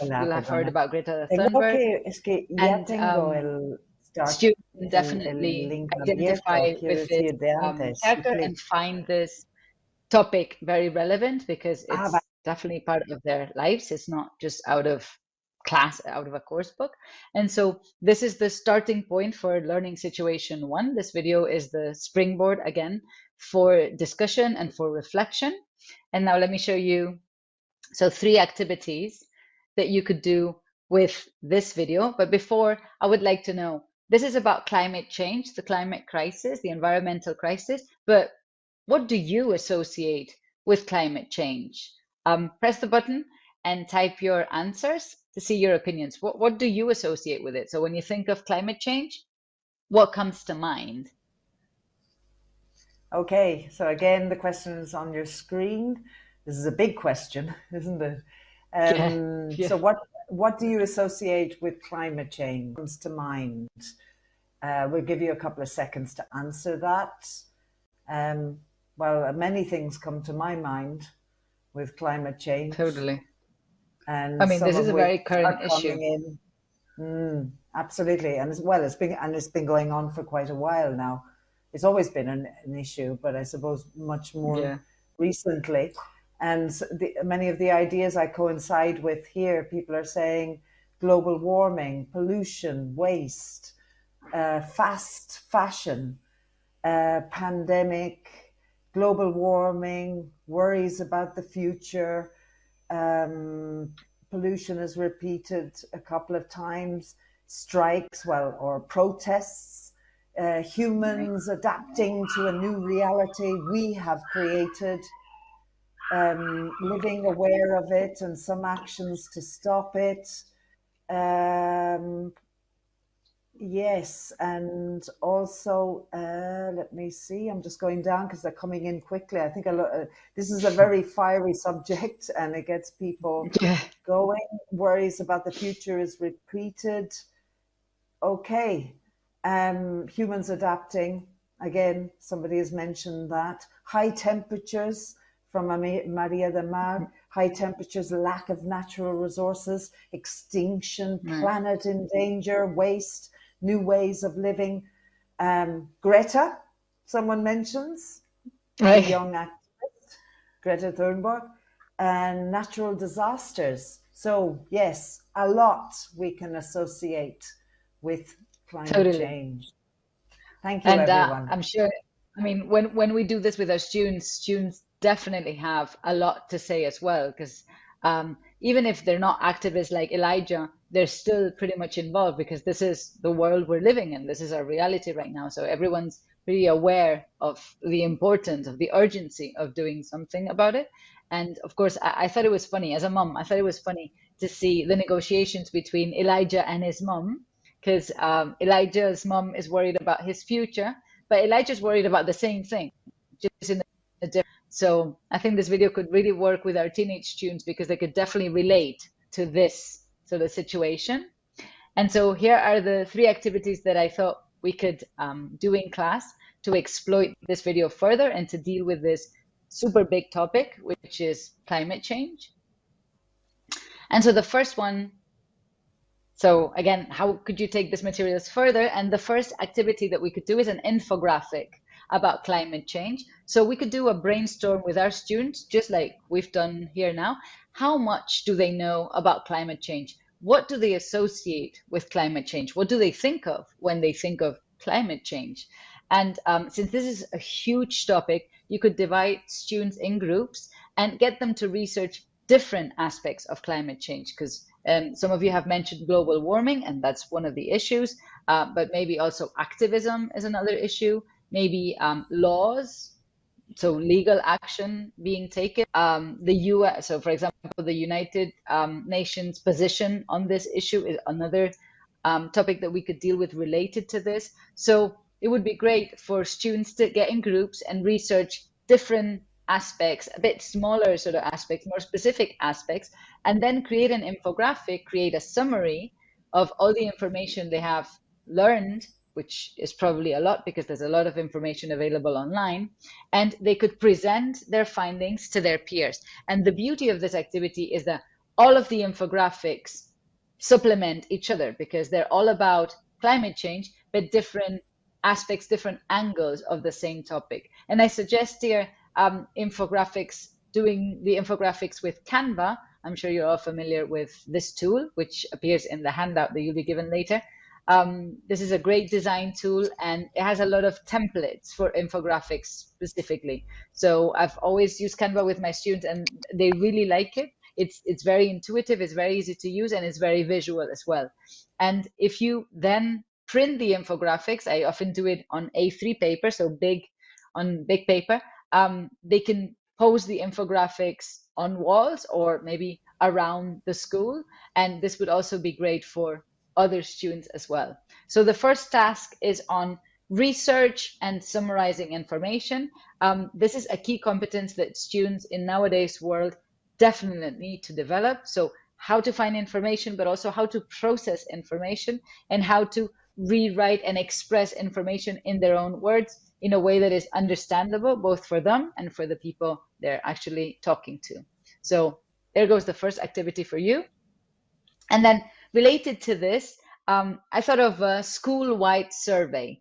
Speaker 2: heard about Greta Thunberg. Students can definitely identify with this character and find this topic very relevant, because it's definitely part of their lives. It's not just out of class, out of a course book. And so this is the starting point for learning situation 1. This video is the springboard again for discussion and for reflection. And now let me show you 3 activities that you could do with this video. But before, I would like to know, this is about climate change, the climate crisis, the environmental crisis, but what do you associate with climate change? Press the button and type your answers to see your opinions. What do you associate with it? So when you think of climate change, what comes to mind?
Speaker 1: Okay, so again, the question is on your screen. This is a big question, isn't it?
Speaker 2: Yeah.
Speaker 1: So what do you associate with climate change? Comes to mind? We'll give you a couple of seconds to answer that. Well, many things come to my mind with climate change,
Speaker 2: Totally.
Speaker 1: and
Speaker 2: I mean,
Speaker 1: some
Speaker 2: this
Speaker 1: of
Speaker 2: is a
Speaker 1: which
Speaker 2: very current
Speaker 1: are
Speaker 2: issue.
Speaker 1: coming in. Absolutely, and it's been going on for quite a while now. It's always been an issue, but I suppose much more
Speaker 2: Yeah.
Speaker 1: recently. And many of the ideas I coincide with here, people are saying global warming, pollution, waste, fast fashion, pandemic, global warming, worries about the future. Pollution is repeated a couple of times, strikes, or protests, humans adapting to a new reality we have created, living aware of it and some actions to stop it. Yes, and also, let me see, I'm just going down because they're coming in quickly. I think this is a very fiery subject and it gets people
Speaker 2: Yeah.
Speaker 1: going. Worries about the future is repeated. Okay, humans adapting. Again, somebody has mentioned that. High temperatures from Maria de Mar. High temperatures, lack of natural resources, extinction, planet in danger, waste, new ways of living. Greta, someone mentions, the young activist, Greta Thunberg, and natural disasters. So yes, a lot we can associate with climate change. Thank you,
Speaker 2: And
Speaker 1: everyone.
Speaker 2: I'm sure, I mean, when we do this with our students definitely have a lot to say as well, because even if they're not activists like Elijah, they're still pretty much involved because this is the world we're living in. This is our reality right now. So everyone's really aware of the importance, of the urgency of doing something about it. And of course, I thought it was funny, as a mom, I thought it was funny to see the negotiations between Elijah and his mom, because Elijah's mom is worried about his future, but Elijah's worried about the same thing, just in a different. So I think this video could really work with our teenage students because they could definitely relate to this sort of situation. And so here are the 3 activities that I thought we could do in class to exploit this video further and to deal with this super big topic, which is climate change. And so the first one, so again, how could you take this materials further? And the first activity that we could do is an infographic about climate change. So we could do a brainstorm with our students, just like we've done here now. How much do they know about climate change? What do they associate with climate change? What do they think of when they think of climate change? And since this is a huge topic, you could divide students in groups and get them to research different aspects of climate change, because some of you have mentioned global warming, and that's one of the issues, but maybe also activism is another issue, maybe laws, so legal action being taken, the US, so for example, the United Nations position on this issue is another topic that we could deal with related to this. So it would be great for students to get in groups and research different aspects, a bit smaller sort of aspects, more specific aspects, and then create an infographic, create a summary of all the information they have learned, which is probably a lot because there's a lot of information available online, and they could present their findings to their peers. And the beauty of this activity is that all of the infographics supplement each other because they're all about climate change, but different aspects, different angles of the same topic. And I suggest here infographics, doing the infographics with Canva. I'm sure you're all familiar with this tool, which appears in the handout that you'll be given later. This is a great design tool and it has a lot of templates for infographics specifically. So I've always used Canva with my students and they really like it. It's very intuitive, it's very easy to use, and it's very visual as well. And if you then print the infographics, I often do it on A3 paper, so big paper. They can post the infographics on walls or maybe around the school, and this would also be great for other students as well. So the first task is on research and summarizing information. This is a key competence that students in nowadays world definitely need to develop. So how to find information, but also how to process information and how to rewrite and express information in their own words in a way that is understandable both for them and for the people they're actually talking to. So there goes the first activity for you. And then related to this, I thought of a school-wide survey.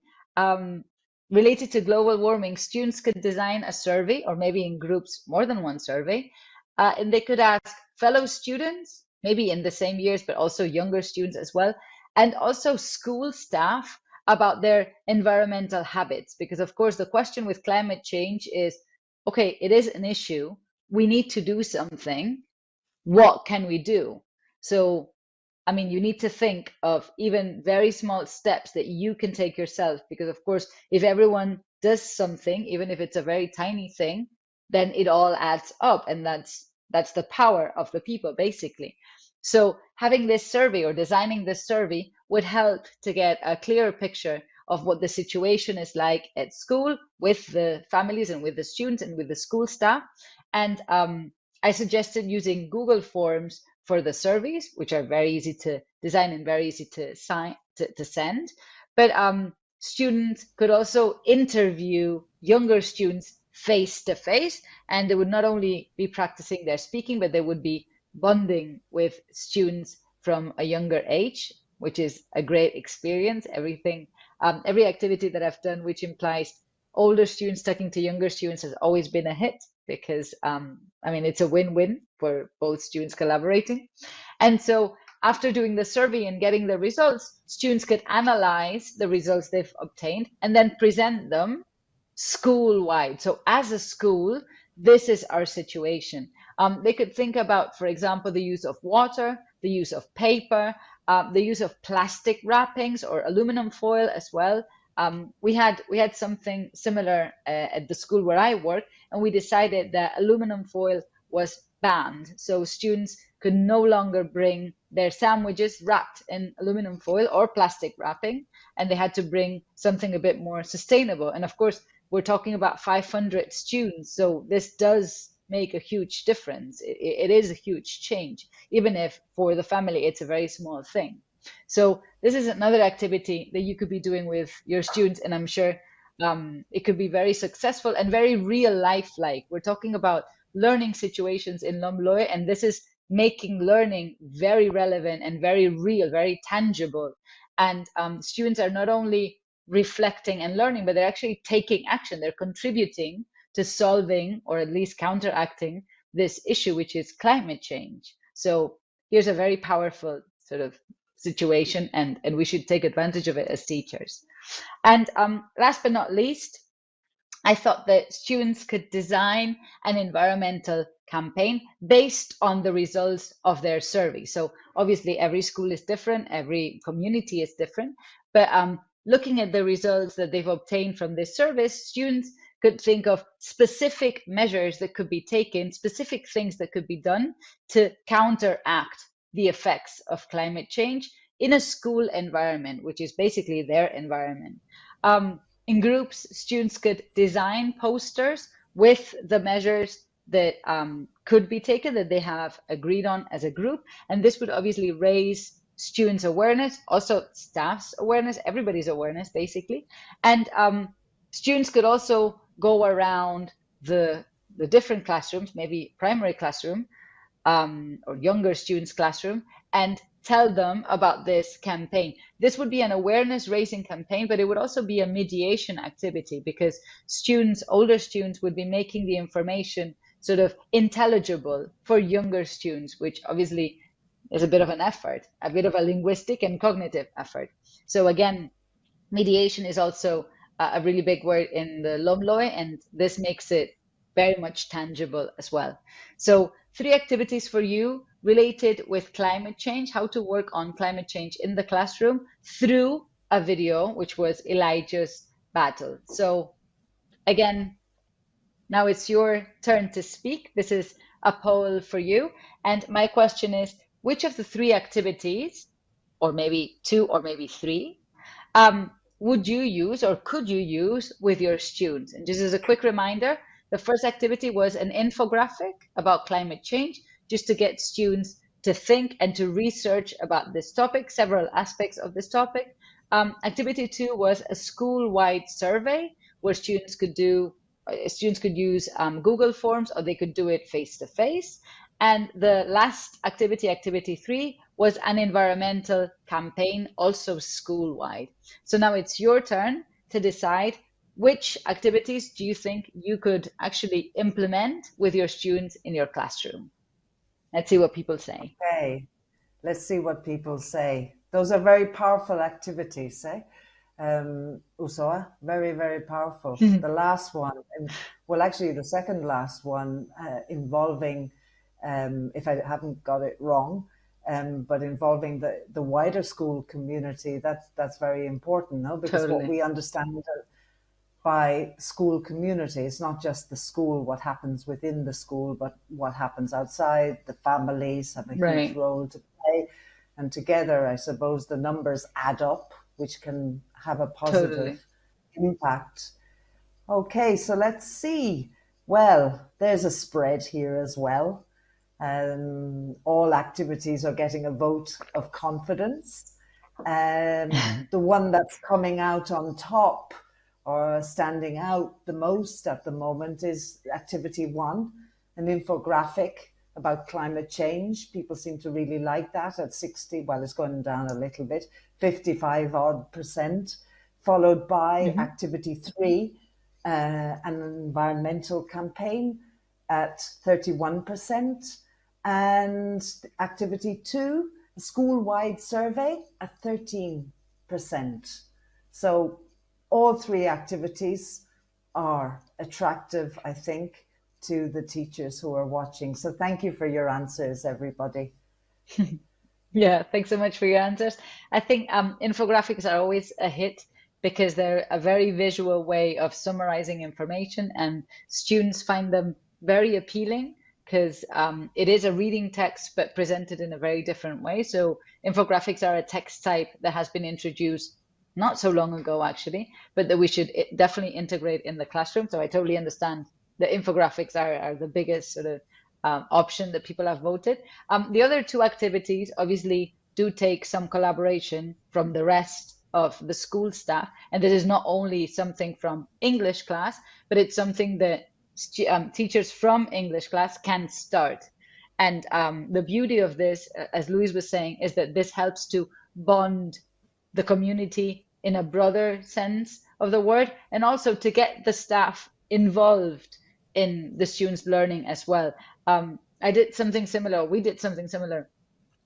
Speaker 2: Related to global warming, students could design a survey, or maybe in groups more than one survey, and they could ask fellow students, maybe in the same years, but also younger students as well, and also school staff about their environmental habits. Because of course, the question with climate change is, okay, it is an issue. We need to do something. What can we do? So, I mean, you need to think of even very small steps that you can take yourself, because of course, if everyone does something, even if it's a very tiny thing, then it all adds up, and that's the power of the people, basically. So having this survey or designing this survey would help to get a clearer picture of what the situation is like at school with the families and with the students and with the school staff. And I suggested using Google Forms for the surveys, which are very easy to design and very easy to send. But students could also interview younger students face to face, and they would not only be practicing their speaking, but they would be bonding with students from a younger age, which is a great experience. Every activity that I've done which implies older students talking to younger students has always been a hit, because I mean, it's a win-win for both students collaborating. And so after doing the survey and getting the results, students could analyze the results they've obtained and then present them school-wide. So as a school, this is our situation. They could think about, for example, the use of water, the use of paper, the use of plastic wrappings or aluminum foil as well. We had something similar at the school where I work, and we decided that aluminum foil was banned. So students could no longer bring their sandwiches wrapped in aluminum foil or plastic wrapping, and they had to bring something a bit more sustainable. And of course, we're talking about 500 students, so this does make a huge difference. It is a huge change, even if for the family it's a very small thing. So this is another activity that you could be doing with your students, and I'm sure it could be very successful and very real life-like. We're talking about learning situations in LOMLOE, and this is making learning very relevant and very real, very tangible. And students are not only reflecting and learning, but they're actually taking action. They're contributing to solving, or at least counteracting, this issue, which is climate change. So here's a very powerful sort of situation, and we should take advantage of it as teachers. And last but not least, I thought that students could design an environmental campaign based on the results of their survey. So obviously every school is different, every community is different, but looking at the results that they've obtained from this survey, students could think of specific measures that could be taken, specific things that could be done to counteract the effects of climate change in a school environment, which is basically their environment. In groups, students could design posters with the measures that could be taken, that they have agreed on as a group. And this would obviously raise students' awareness, also staff's awareness, everybody's awareness, basically. And students could also go around the different classrooms, maybe primary classroom or younger students' classroom, and tell them about this campaign. This would be an awareness raising campaign, but it would also be a mediation activity, because students, older students, would be making the information sort of intelligible for younger students, which obviously is a bit of an effort, a bit of a linguistic and cognitive effort. So again, mediation is also a really big word in the LOMLOE, and this makes it very much tangible as well. So 3 activities for you related with climate change, how to work on climate change in the classroom through a video, which was Elijah's battle. So again, now it's your turn to speak. This is a poll for you. And my question is, which of the 3 activities, or maybe 2 or maybe 3, would you use or could you use with your students? And just as a quick reminder, the first activity was an infographic about climate change, just to get students to think and to research about this topic, several aspects of this topic. Activity 2 was a school-wide survey where students could use Google Forms, or they could do it face-to-face. And the last activity, activity 3, was an environmental campaign, also school-wide. So now it's your turn to decide which activities do you think you could actually implement with your students in your classroom. Let's see what people say.
Speaker 1: Okay, let's see what people say. Those are very powerful activities, eh? Usoa, very, very powerful. The last one, well, actually the second last one involving, if I haven't got it wrong, but involving the wider school community, that's very important, no? Because
Speaker 2: Totally.
Speaker 1: what we understand by school community, it's not just the school, what happens within the school, but what happens outside. The families have a huge role to play. And together, I suppose the numbers add up, which can have a positive impact. Okay, so let's see. Well, there's a spread here as well. All activities are getting a vote of confidence. The one that's coming out on top or standing out the most at the moment is activity 1, an infographic about climate change. People seem to really like that at 60, well, it's going down a little bit, 55% followed by activity 3, an environmental campaign at 31%, and activity 2, a school-wide survey at 13%. So all 3 activities are attractive, I think, to the teachers who are watching. So thank you for your answers, everybody.
Speaker 2: Yeah, thanks so much for your answers. I think infographics are always a hit because they're a very visual way of summarizing information, and students find them very appealing because it is a reading text but presented in a very different way. So infographics are a text type that has been introduced not so long ago, actually, but that we should definitely integrate in the classroom. So I totally understand the infographics are the biggest sort of option that people have voted. The other 2 activities obviously do take some collaboration from the rest of the school staff. And this is not only something from English class, but it's something that teachers from English class can start. And the beauty of this, as Louise was saying, is that this helps to bond the community in a broader sense of the word, and also to get the staff involved in the students' learning as well. We did something similar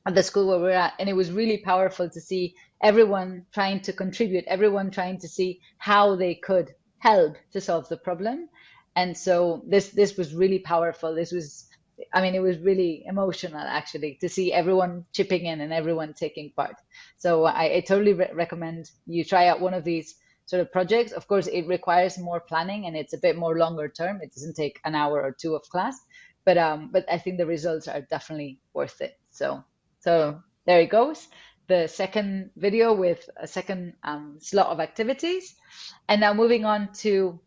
Speaker 2: at the school where we're at, and it was really powerful to see everyone trying to contribute, everyone trying to see how they could help to solve the problem. And so this was really powerful. It was really emotional, actually, to see everyone chipping in and everyone taking part. So I totally recommend you try out one of these sort of projects. Of course, it requires more planning and it's a bit more longer term. It doesn't take an hour or 2 of class, but I think the results are definitely worth it. So there it goes. The second video with a second slot of activities. And now moving on to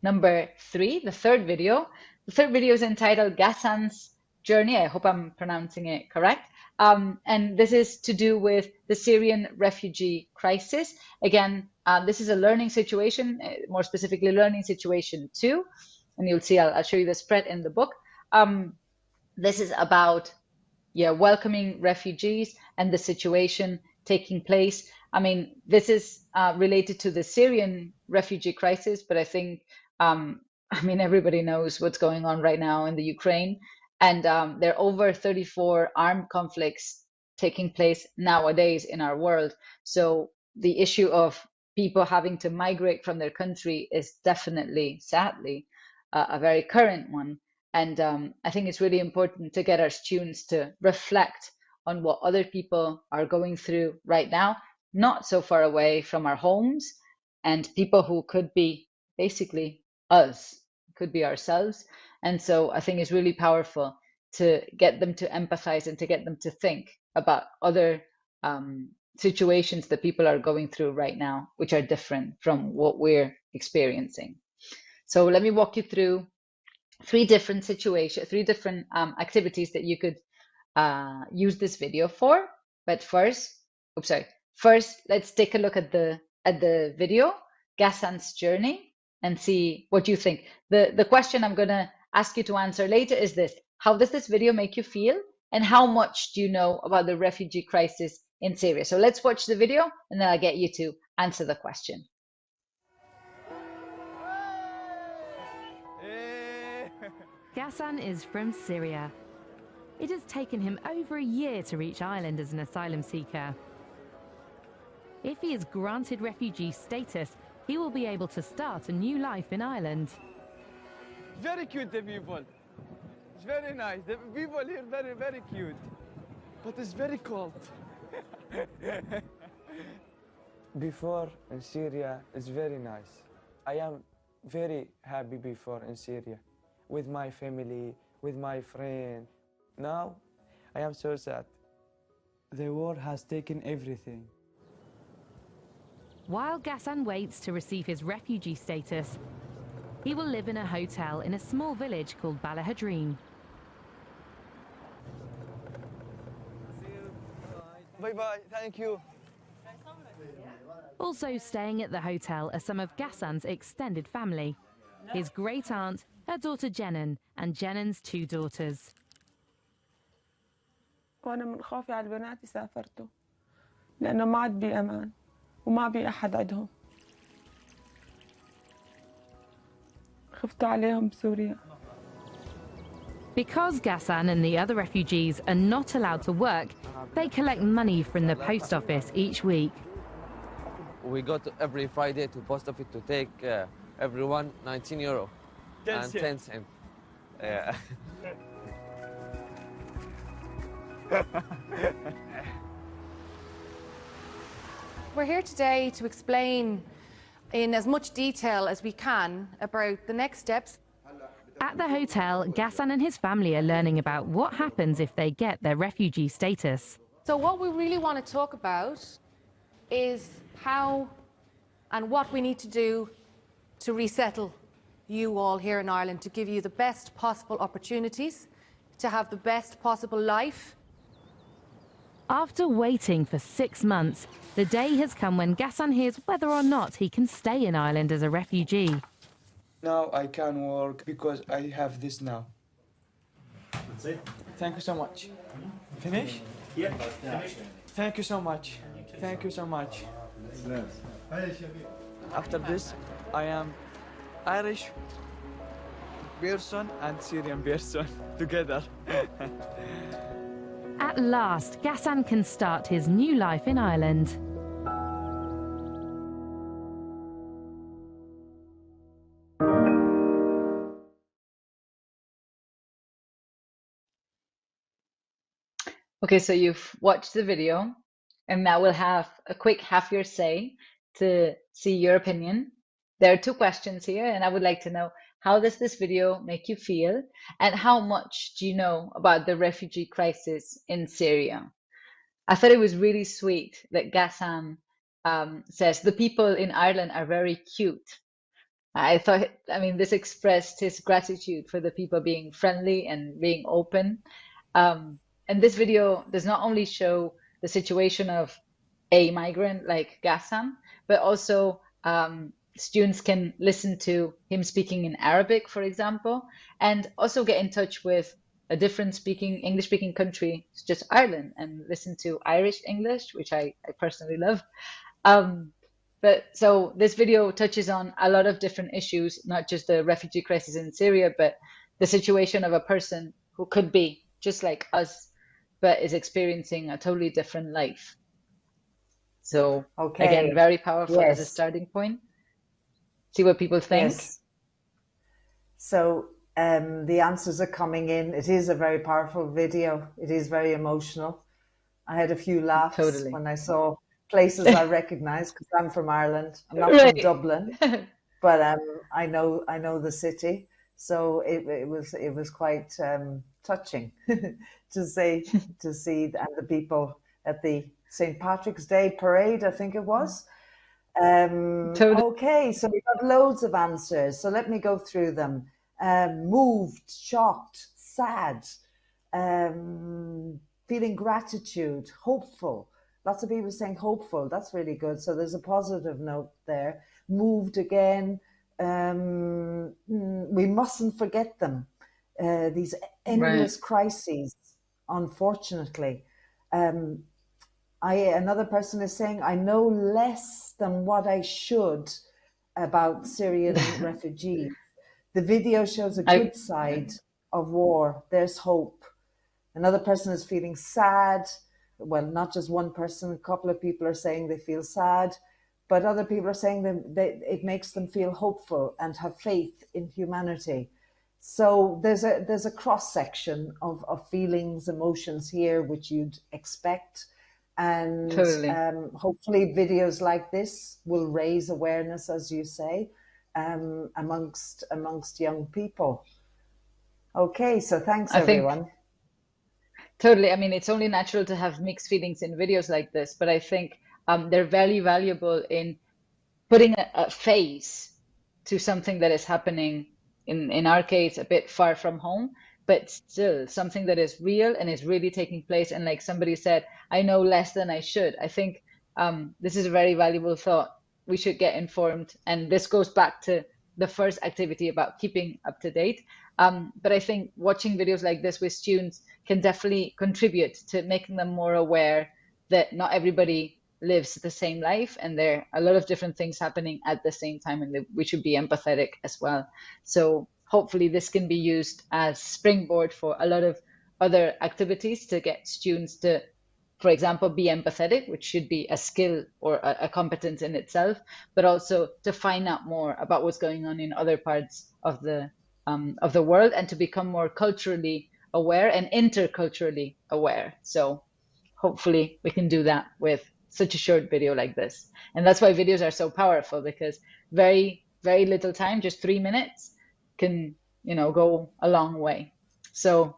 Speaker 2: number 3, the third video. The third video is entitled Ghassan's Journey. I hope I'm pronouncing it correct. And this is to do with the Syrian refugee crisis. Again, this is a learning situation, more specifically learning situation 2. And you'll see, I'll show you the spread in the book. This is about welcoming refugees and the situation taking place. I mean, this is related to the Syrian refugee crisis, but I think everybody knows what's going on right now in the Ukraine, and there are over 34 armed conflicts taking place nowadays in our world. So the issue of people having to migrate from their country is definitely, sadly, a very current one. And I think it's really important to get our students to reflect on what other people are going through right now, not so far away from our homes, and people who could be basically us, could be ourselves. And so I think it's really powerful to get them to empathize and to get them to think about other situations that people are going through right now, which are different from what we're experiencing. So let me walk you through three different activities that you could use this video for. But first, let's take a look at the video, Ghassan's journey, and see what you think. The question I'm going to ask you to answer later is this: how does this video make you feel, and how much do you know about the refugee crisis in Syria? So let's watch the video, and then I'll get you to answer the question.
Speaker 10: Ghassan is from Syria. It has taken him over a year to reach Ireland as an asylum seeker. If he is granted refugee status, he will be able to start a new life in Ireland.
Speaker 11: Very cute, the people. It's very nice. The people here very, very cute. But it's very cold. Before in Syria, it's very nice. I am very happy before in Syria, with my family, with my friend. Now, I am so sad. The war has taken everything.
Speaker 10: While Ghassan waits to receive his refugee status, he will live in a hotel in a small village called Ballahadreen.
Speaker 11: Bye-bye, thank you.
Speaker 10: Also staying at the hotel are some of Ghassan's extended family. His great-aunt, her daughter Jenan, and Jenan's two daughters.
Speaker 9: وأنا من خوفي على البنات سافرتوا لأنه ما عاد بي أمان وما بي أحد عندهم. خفت عليهم بسوريا.
Speaker 10: Because Ghassan and the other refugees are not allowed to work, they collect money from the post office each week.
Speaker 12: We go to every Friday to post office to take everyone 19 euro and 10 cents. Yeah.
Speaker 13: We're here today to explain in as much detail as we can about the next steps.
Speaker 10: At the hotel, Ghassan and his family are learning about what happens if they get their refugee status.
Speaker 13: So what we really want to talk about is how and what we need to do to resettle you all here in Ireland, to give you the best possible opportunities, to have the best possible life.
Speaker 10: After waiting for 6 months, the day has come when Ghassan hears whether or not he can stay in Ireland as a refugee.
Speaker 11: Now I can work because I have this now.
Speaker 14: That's it.
Speaker 11: Thank you so much. Finish?
Speaker 14: Yeah, finish.
Speaker 11: Thank you so much. Thank you so much. After this, I am Irish person and Syrian person together.
Speaker 10: At last, Ghassan can start his new life in Ireland.
Speaker 2: Okay, so you've watched the video, and now we'll have a quick half your say to see your opinion. There are two questions here, and I would like to know, how does this video make you feel, and how much do you know about the refugee crisis in Syria? I thought it was really sweet that Ghassan says the people in Ireland are very cute. I mean, this expressed his gratitude for the people being friendly and being open. And this video does not only show the situation of a migrant like Ghassan, but also students can listen to him speaking in Arabic, for example, and also get in touch with a different English-speaking country, such as Ireland, and listen to Irish English, which I personally love. But so this video touches on a lot of different issues, not just the refugee crisis in Syria, but the situation of a person who could be just like us, but is experiencing a totally different life. So again, very powerful as a starting point. See what people think.
Speaker 1: Yes. So the answers are coming in. It is a very powerful video. It is very emotional. I had a few laughs when I saw places I recognize, because I'm from Ireland. I'm not from Dublin, but I know the city. So it was quite touching to see and the people at the St. Patrick's Day parade, I think it was.
Speaker 2: Totally.
Speaker 1: Okay, so we got loads of answers. So let me go through them. Moved, shocked, sad, feeling gratitude, hopeful. Lots of people saying hopeful. That's really good. So there's a positive note there. Moved again. We mustn't forget them. These endless crises, unfortunately. Another person is saying, I know less than what I should about Syrian refugees. The video shows a good side of war. There's hope. Another person is feeling sad. Well, not just one person, a couple of people are saying they feel sad, but other people are saying that it makes them feel hopeful and have faith in humanity. So there's a cross-section of feelings, emotions here, which you'd expect. And
Speaker 2: Totally.
Speaker 1: Hopefully videos like this will raise awareness, as you say, amongst young people. Okay, so thanks everyone.
Speaker 2: Totally. I mean, it's only natural to have mixed feelings in videos like this, but I think they're very valuable in putting a face to something that is happening, in our case, a bit far from home, but still something that is real and is really taking place. And like somebody said, I know less than I should. I think this is a very valuable thought. We should get informed. And this goes back to the first activity about keeping up to date. But I think watching videos like this with students can definitely contribute to making them more aware that not everybody lives the same life, and there are a lot of different things happening at the same time, and we should be empathetic as well. So hopefully this can be used as springboard for a lot of other activities to get students to, for example, be empathetic, which should be a skill or a competence in itself, but also to find out more about what's going on in other parts of the world, and to become more culturally aware and interculturally aware. So hopefully we can do that with such a short video like this. And that's why videos are so powerful, because very, very little time, just 3 minutes, can, go a long way. So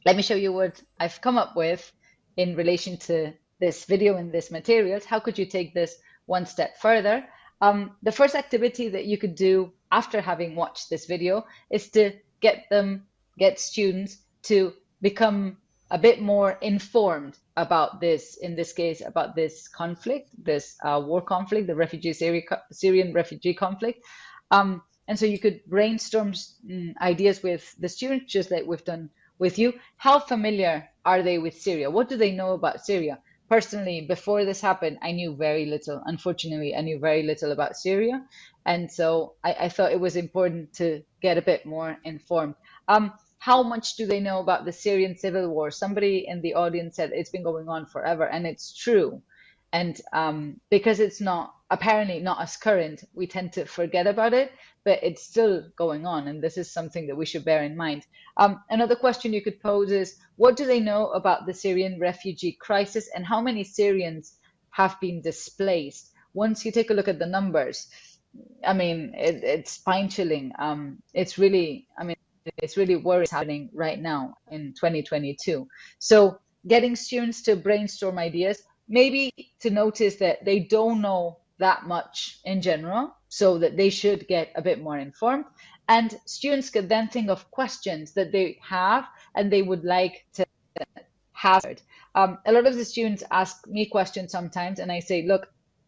Speaker 2: let me show you what I've come up with in relation to this video and this materials. How could you take this one step further? The first activity that you could do after having watched this video is to get students to become a bit more informed about this, in this case, about this conflict, this war conflict, the Syrian refugee conflict. And so you could brainstorm ideas with the students, just like we've done with you. How familiar are they with Syria? What do they know about Syria? Personally, before this happened, I knew very little. Unfortunately, I knew very little about Syria. And so I thought it was important to get a bit more informed. How much do they know about the Syrian civil war? Somebody in the audience said it's been going on forever, and it's true. And because it's apparently not as current, we tend to forget about it, but it's still going on. And this is something that we should bear in mind. Another question you could pose is, what do they know about the Syrian refugee crisis, and how many Syrians have been displaced? Once you take a look at the numbers, I mean, it's spine-chilling. It's really worrying happening right now in 2022. So getting students to brainstorm ideas, maybe to notice that they don't know that much in general, so that they should get a bit more informed. And students could then think of questions that they have and they would like to have. A lot of the students ask me questions sometimes, and I say, look,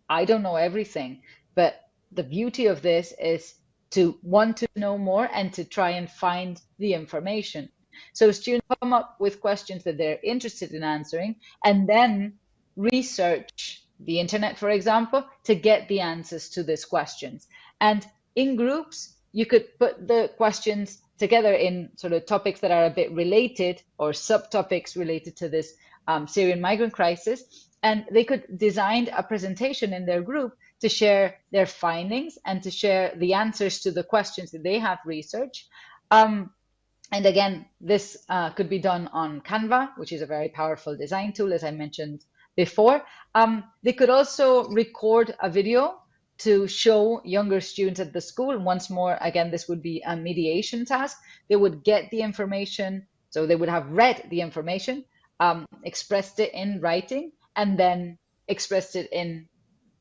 Speaker 2: I don't know everything, but the beauty of this is to want to know more and to try and find the information. So students come up with questions that they're interested in answering, and then research the internet, for example, to get the answers to these questions. And in groups, you could put the questions together in sort of topics that are a bit related, or subtopics related to this Syrian migrant crisis. And they could design a presentation in their group to share their findings and to share the answers to the questions that they have researched. And again, this could be done on Canva, which is a very powerful design tool, as I mentioned before. They could also record a video to show younger students at the school. Once more, again, this would be a mediation task. They would get the information, so they would have read the information, expressed it in writing, and then expressed it in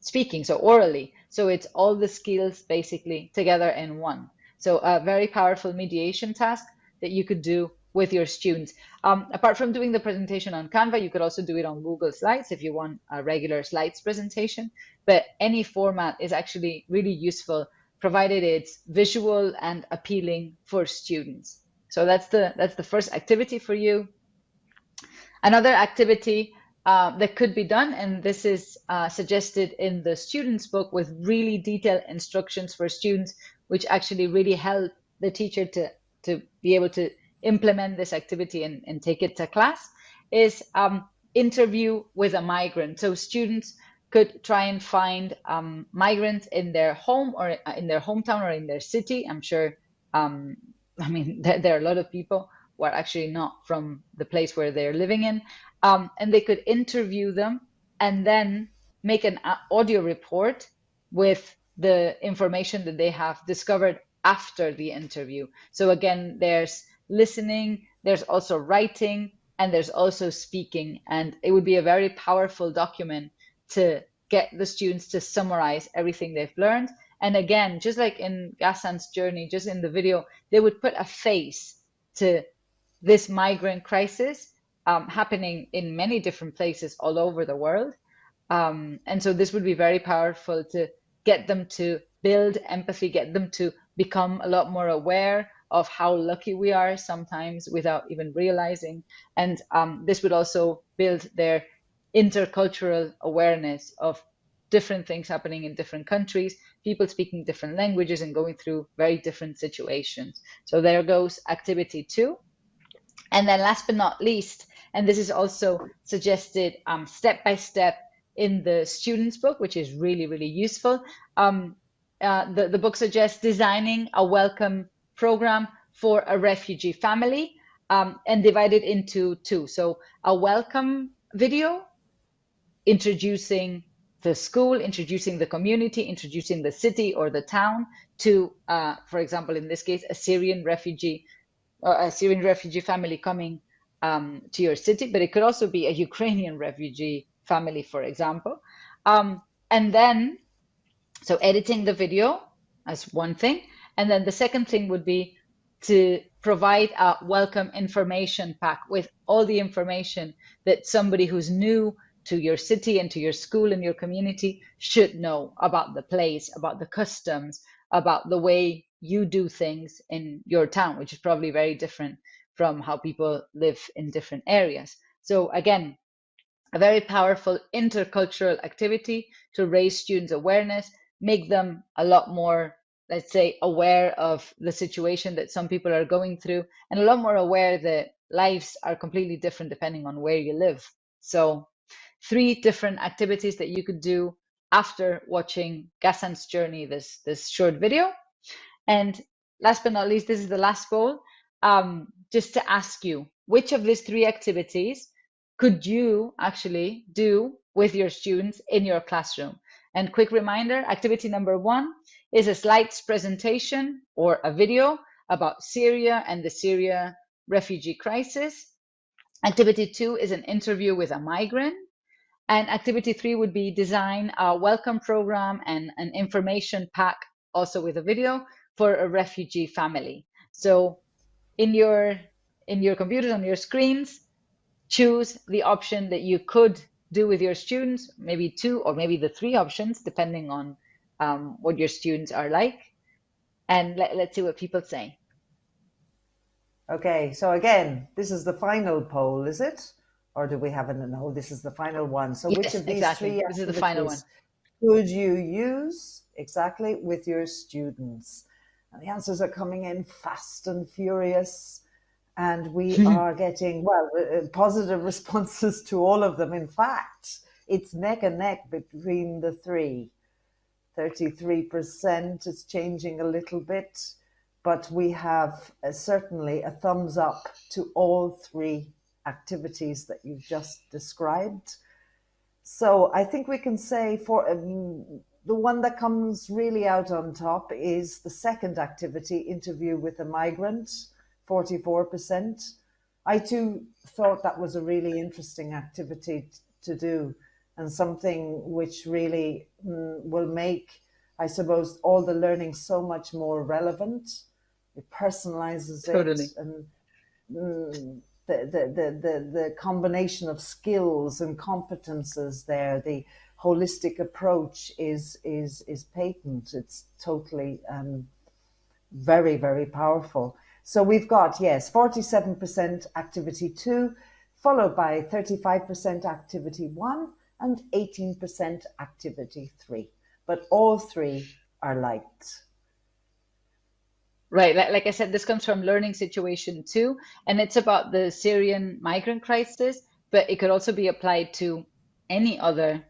Speaker 2: speaking, so orally. So it's all the skills basically together in one. So a very powerful mediation task that you could do with your students. Apart from doing the presentation on Canva, you could also do it on Google Slides if you want a regular slides presentation. But any format is actually really useful, provided it's visual and appealing for students. So that's the first activity for you. Another activity that could be done, and this is suggested in the students' book with really detailed instructions for students, which actually really help the teacher to be able to implement this activity and take it to class, is interview with a migrant. So students could try and find migrants in their home or in their hometown or in their city. I'm sure, I mean, there are a lot of people who are actually not from the place where they're living in. And they could interview them and then make an audio report with the information that they have discovered after the interview. So again, there's listening, there's also writing, and there's also speaking. And it would be a very powerful document to get the students to summarize everything they've learned. And again, just like in Ghassan's journey, just in the video, they would put a face to this migrant crisis happening in many different places all over the world. And so this would be very powerful to get them to build empathy, get them to become a lot more aware of how lucky we are sometimes without even realizing. And this would also build their intercultural awareness of different things happening in different countries, people speaking different languages and going through very different situations. So there goes activity 2. And then last but not least, and this is also suggested step by step in the students' book, which is really, really useful. The book suggests designing a welcome program for a refugee family and divide it into 2. So a welcome video introducing the school, introducing the community, introducing the city or the town to, for example, in this case, a Syrian refugee family coming to your city, but it could also be a Ukrainian refugee family, for example. And then, so editing the video as one thing. And then the second thing would be to provide a welcome information pack with all the information that somebody who's new to your city and to your school and your community should know about the place, about the customs, about the way you do things in your town, which is probably very different from how people live in different areas. So again, a very powerful intercultural activity to raise students' awareness, make them a lot more, let's say, aware of the situation that some people are going through, and a lot more aware that lives are completely different depending on where you live. So 3 different activities that you could do after watching Ghassan's journey, this short video. And last but not least, this is the last goal, just to ask you, which of these 3 activities could you actually do with your students in your classroom? And quick reminder, activity number 1 is a slides presentation or a video about Syria and the Syria refugee crisis. Activity 2 is an interview with a migrant. And activity 3 would be design a welcome program and an information pack, also with a video, for a refugee family. So in your computers, on your screens, choose the option that you could do with your students, maybe 2 or maybe the 3 options, depending on what your students are like. And let's see what people say.
Speaker 1: Okay, so again, this is the final poll, is it? Or do we have an no? This is the final one. So
Speaker 2: yes,
Speaker 1: which of these
Speaker 2: exactly.
Speaker 1: 3
Speaker 2: this is the final one.
Speaker 1: Could you use exactly with your students? And the answers are coming in fast and furious. And we are getting, well, positive responses to all of them. In fact, it's neck and neck between the 3. 33%, it's changing a little bit, but we have certainly a thumbs up to all 3 activities that you've just described. So I think we can say for the one that comes really out on top is the second activity, interview with a migrant, 44%. I too thought that was a really interesting activity to do, and something which really will make, I suppose, all the learning so much more relevant. It personalizes
Speaker 2: Totally.
Speaker 1: it, and the combination of skills and competences there, the holistic approach is patent. It's totally very, very powerful. So we've got, yes, 47% activity 2, followed by 35% activity 1 and 18% activity 3. But all 3 are liked.
Speaker 2: Right, like I said, this comes from Learning Situation 2, and it's about the Syrian migrant crisis, but it could also be applied to any other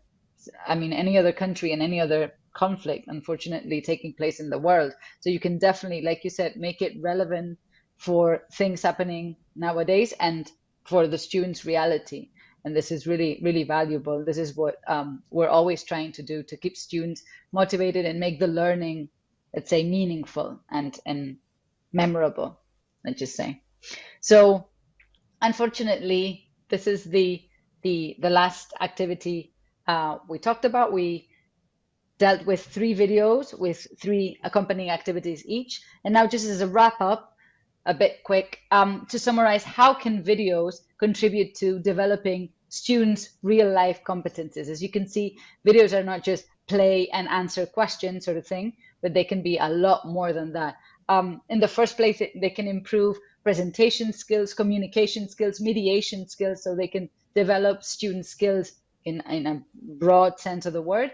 Speaker 2: country and any other conflict, unfortunately, taking place in the world. So you can definitely, like you said, make it relevant for things happening nowadays and for the students' reality. And this is really, really valuable. This is what we're always trying to do, to keep students motivated and make the learning, let's say, meaningful and memorable, let's just say. So unfortunately, this is the last activity we talked about. We dealt with 3 videos with 3 accompanying activities each. And now, just as a wrap up, a bit quick, to summarize, how can videos contribute to developing students' real life competences? As you can see, videos are not just play and answer questions sort of thing, but they can be a lot more than that. In the first place, they can improve presentation skills, communication skills, mediation skills, so they can develop student skills in a broad sense of the word.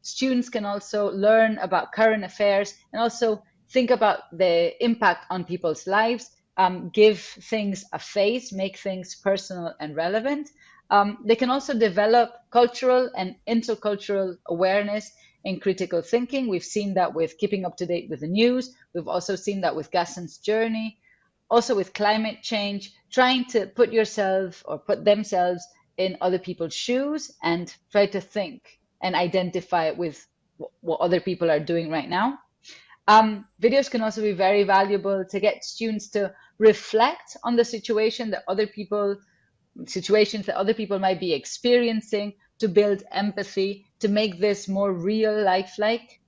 Speaker 2: Students can also learn about current affairs and also think about the impact on people's lives, give things a face, make things personal and relevant. They can also develop cultural and intercultural awareness and critical thinking. We've seen that with keeping up to date with the news. We've also seen that with Gaston's journey, also with climate change, trying to put yourself or put themselves in other people's shoes and try to think and identify with what other people are doing right now. Videos can also be very valuable to get students to reflect on the situations that other people might be experiencing, to build empathy, to make this more real life-like,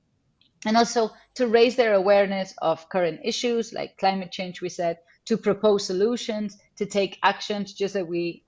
Speaker 2: and also to raise their awareness of current issues like climate change, we said, to propose solutions, to take actions, just as we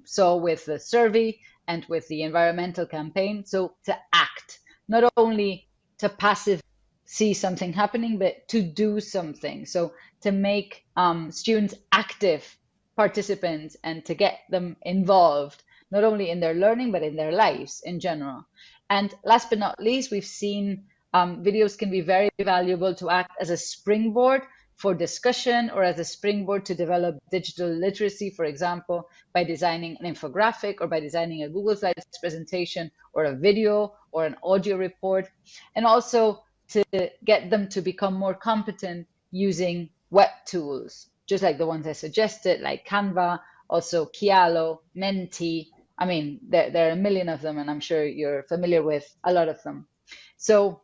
Speaker 2: saw with the survey and with the environmental campaign. So to act, not only to passively see something happening, but to do something. So to make students active participants and to get them involved, not only in their learning, but in their lives in general. And last but not least, we've seen videos can be very valuable to act as a springboard for discussion or as a springboard to develop digital literacy, for example, by designing an infographic or by designing a Google Slides presentation or a video or an audio report, and also to get them to become more competent using web tools, just like the ones I suggested, like Canva, also Kialo, Menti. I mean, there are a million of them, and I'm sure you're familiar with a lot of them. So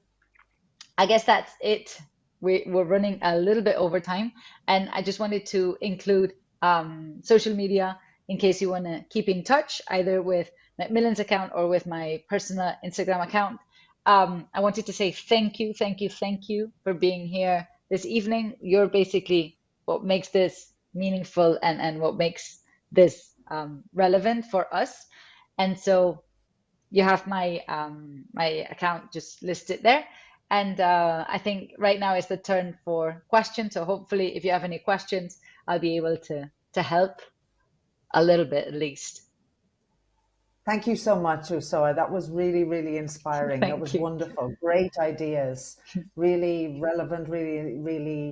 Speaker 2: I guess that's it. We're running a little bit over time, and I just wanted to include social media in case you want to keep in touch, either with Macmillan's account or with my personal Instagram account. I wanted to say thank you for being here this evening. You're basically what makes this meaningful and what makes this relevant for us. And so you have my my account just listed there. And I think right now is the turn for questions. So hopefully, if you have any questions, I'll be able to help a little bit at least.
Speaker 1: Thank you so much, Usoa. That was really, really inspiring. That was wonderful. Great ideas, really relevant, really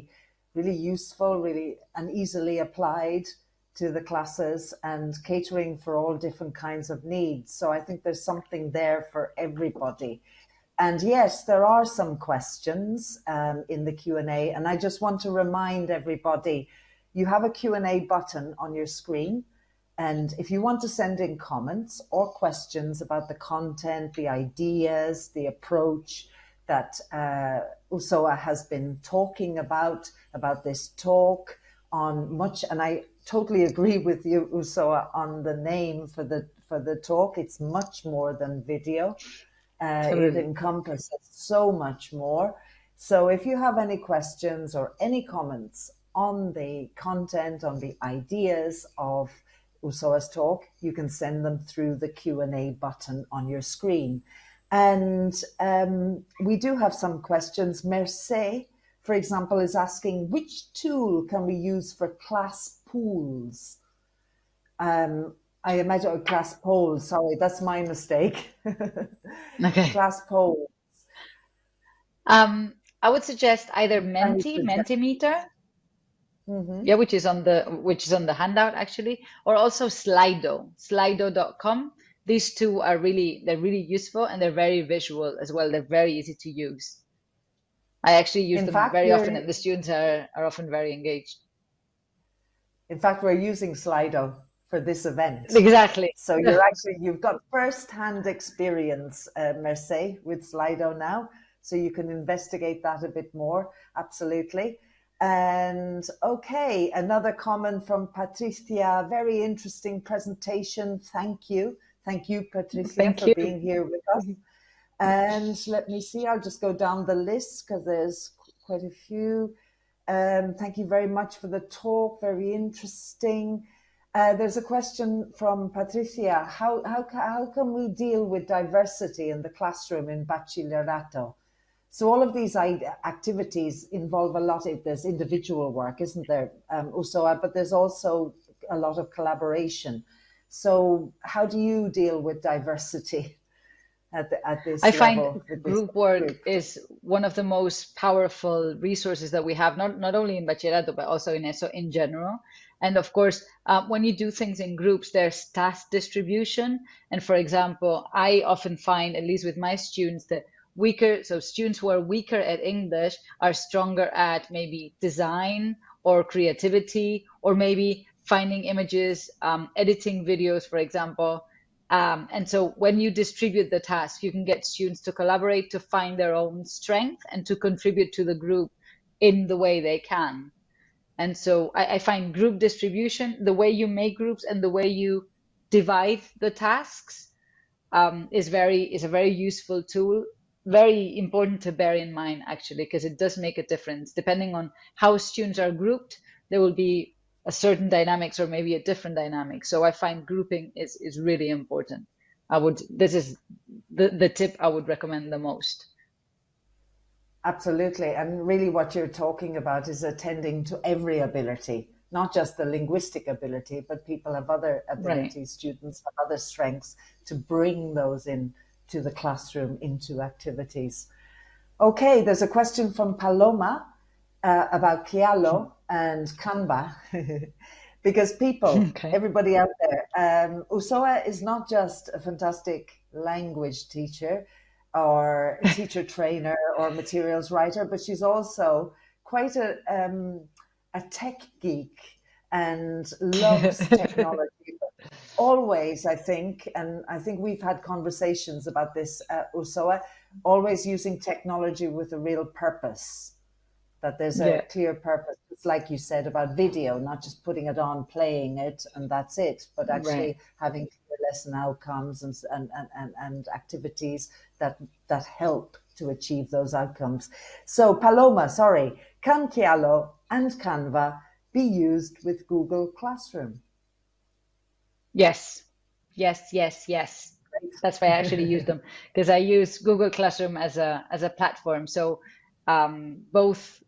Speaker 1: useful, really and easily applied to the classes and catering for all different kinds of needs. So I think there's something there for everybody. And yes, there are some questions in the Q&A. And I just want to remind everybody, you have a Q&A button on your screen. And if you want to send in comments or questions about the content, the ideas, the approach that Usoa has been talking about this talk on much, and I totally agree with you, Usoa, on the name for for the talk. It's much more than video. It
Speaker 2: Totally.
Speaker 1: encompasses so much more. So if you have any questions or any comments on the content, on the ideas of Usoa's talk, you can send them through the Q&A button on your screen. And we do have some questions. Merce, for example, is asking, which tool can we use for class pools? I imagine class polls. Sorry, that's my mistake.
Speaker 2: Okay.
Speaker 1: Class polls.
Speaker 2: I would suggest either Mentimeter, yeah, which is on the handout actually, or also Slido, Slido.com. These two are they're really useful, and they're very visual as well. They're very easy to use. I actually use them very often, and the students are often very engaged.
Speaker 1: In fact, we're using Slido for this event.
Speaker 2: Exactly.
Speaker 1: So you've got first-hand experience, Merce, with Slido now, so you can investigate that a bit more. Absolutely. And okay, another comment from Patricia. Very interesting presentation. Thank you. Thank you, Patricia, for being here with us. And let me see, I'll just go down the list because there's quite a few. Thank you very much for the talk. Very interesting. There's a question from Patricia. How can we deal with diversity in the classroom in Bachillerato? So all of these activities involve a lot. There's individual work, isn't there, Usoa? But there's also a lot of collaboration. So how do you deal with diversity at this level?
Speaker 2: I find group work is one of the most powerful resources that we have, not only in Bachillerato, but also in ESO in general. And of course, when you do things in groups, there's task distribution. And for example, I often find, at least with my students, that students who are weaker at English are stronger at maybe design or creativity, or maybe finding images, editing videos, for example. And so when you distribute the task, you can get students to collaborate, to find their own strength, and to contribute to the group in the way they can. And so I find group distribution, the way you make groups and the way you divide the tasks, is a very useful tool. Very important to bear in mind, actually, because it does make a difference. Depending on how students are grouped, there will be a certain dynamics or maybe a different dynamic. So I find grouping is really important. This is the tip I would recommend the most.
Speaker 1: Absolutely. And really what you're talking about is attending to every ability, not just the linguistic ability, but people have other abilities, right. Students have other strengths, to bring those in to the classroom, into activities. Okay, there's a question from Paloma about Kialo and Canva, because everybody out there, Usoa is not just a fantastic language teacher or teacher trainer or materials writer, but she's also quite a tech geek and loves technology. Always, I think, and I think we've had conversations about this, Usoa, always using technology with a real purpose, that there's a clear purpose. It's like you said about video, not just putting it on, playing it, and that's it, but actually having clear lesson outcomes and activities that help to achieve those outcomes. So Paloma, sorry, can Kialo and Canva be used with Google Classroom?
Speaker 2: Yes. That's why I actually use them, because I use Google Classroom as a platform. So both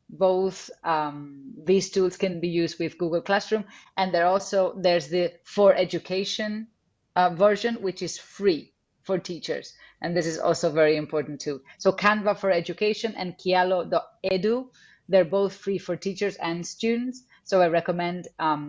Speaker 2: these tools can be used with Google Classroom, and there's the For Education version, which is free for teachers, and this is also very important too. So Canva for Education and Kialo.edu, they're both free for teachers and students. So I recommend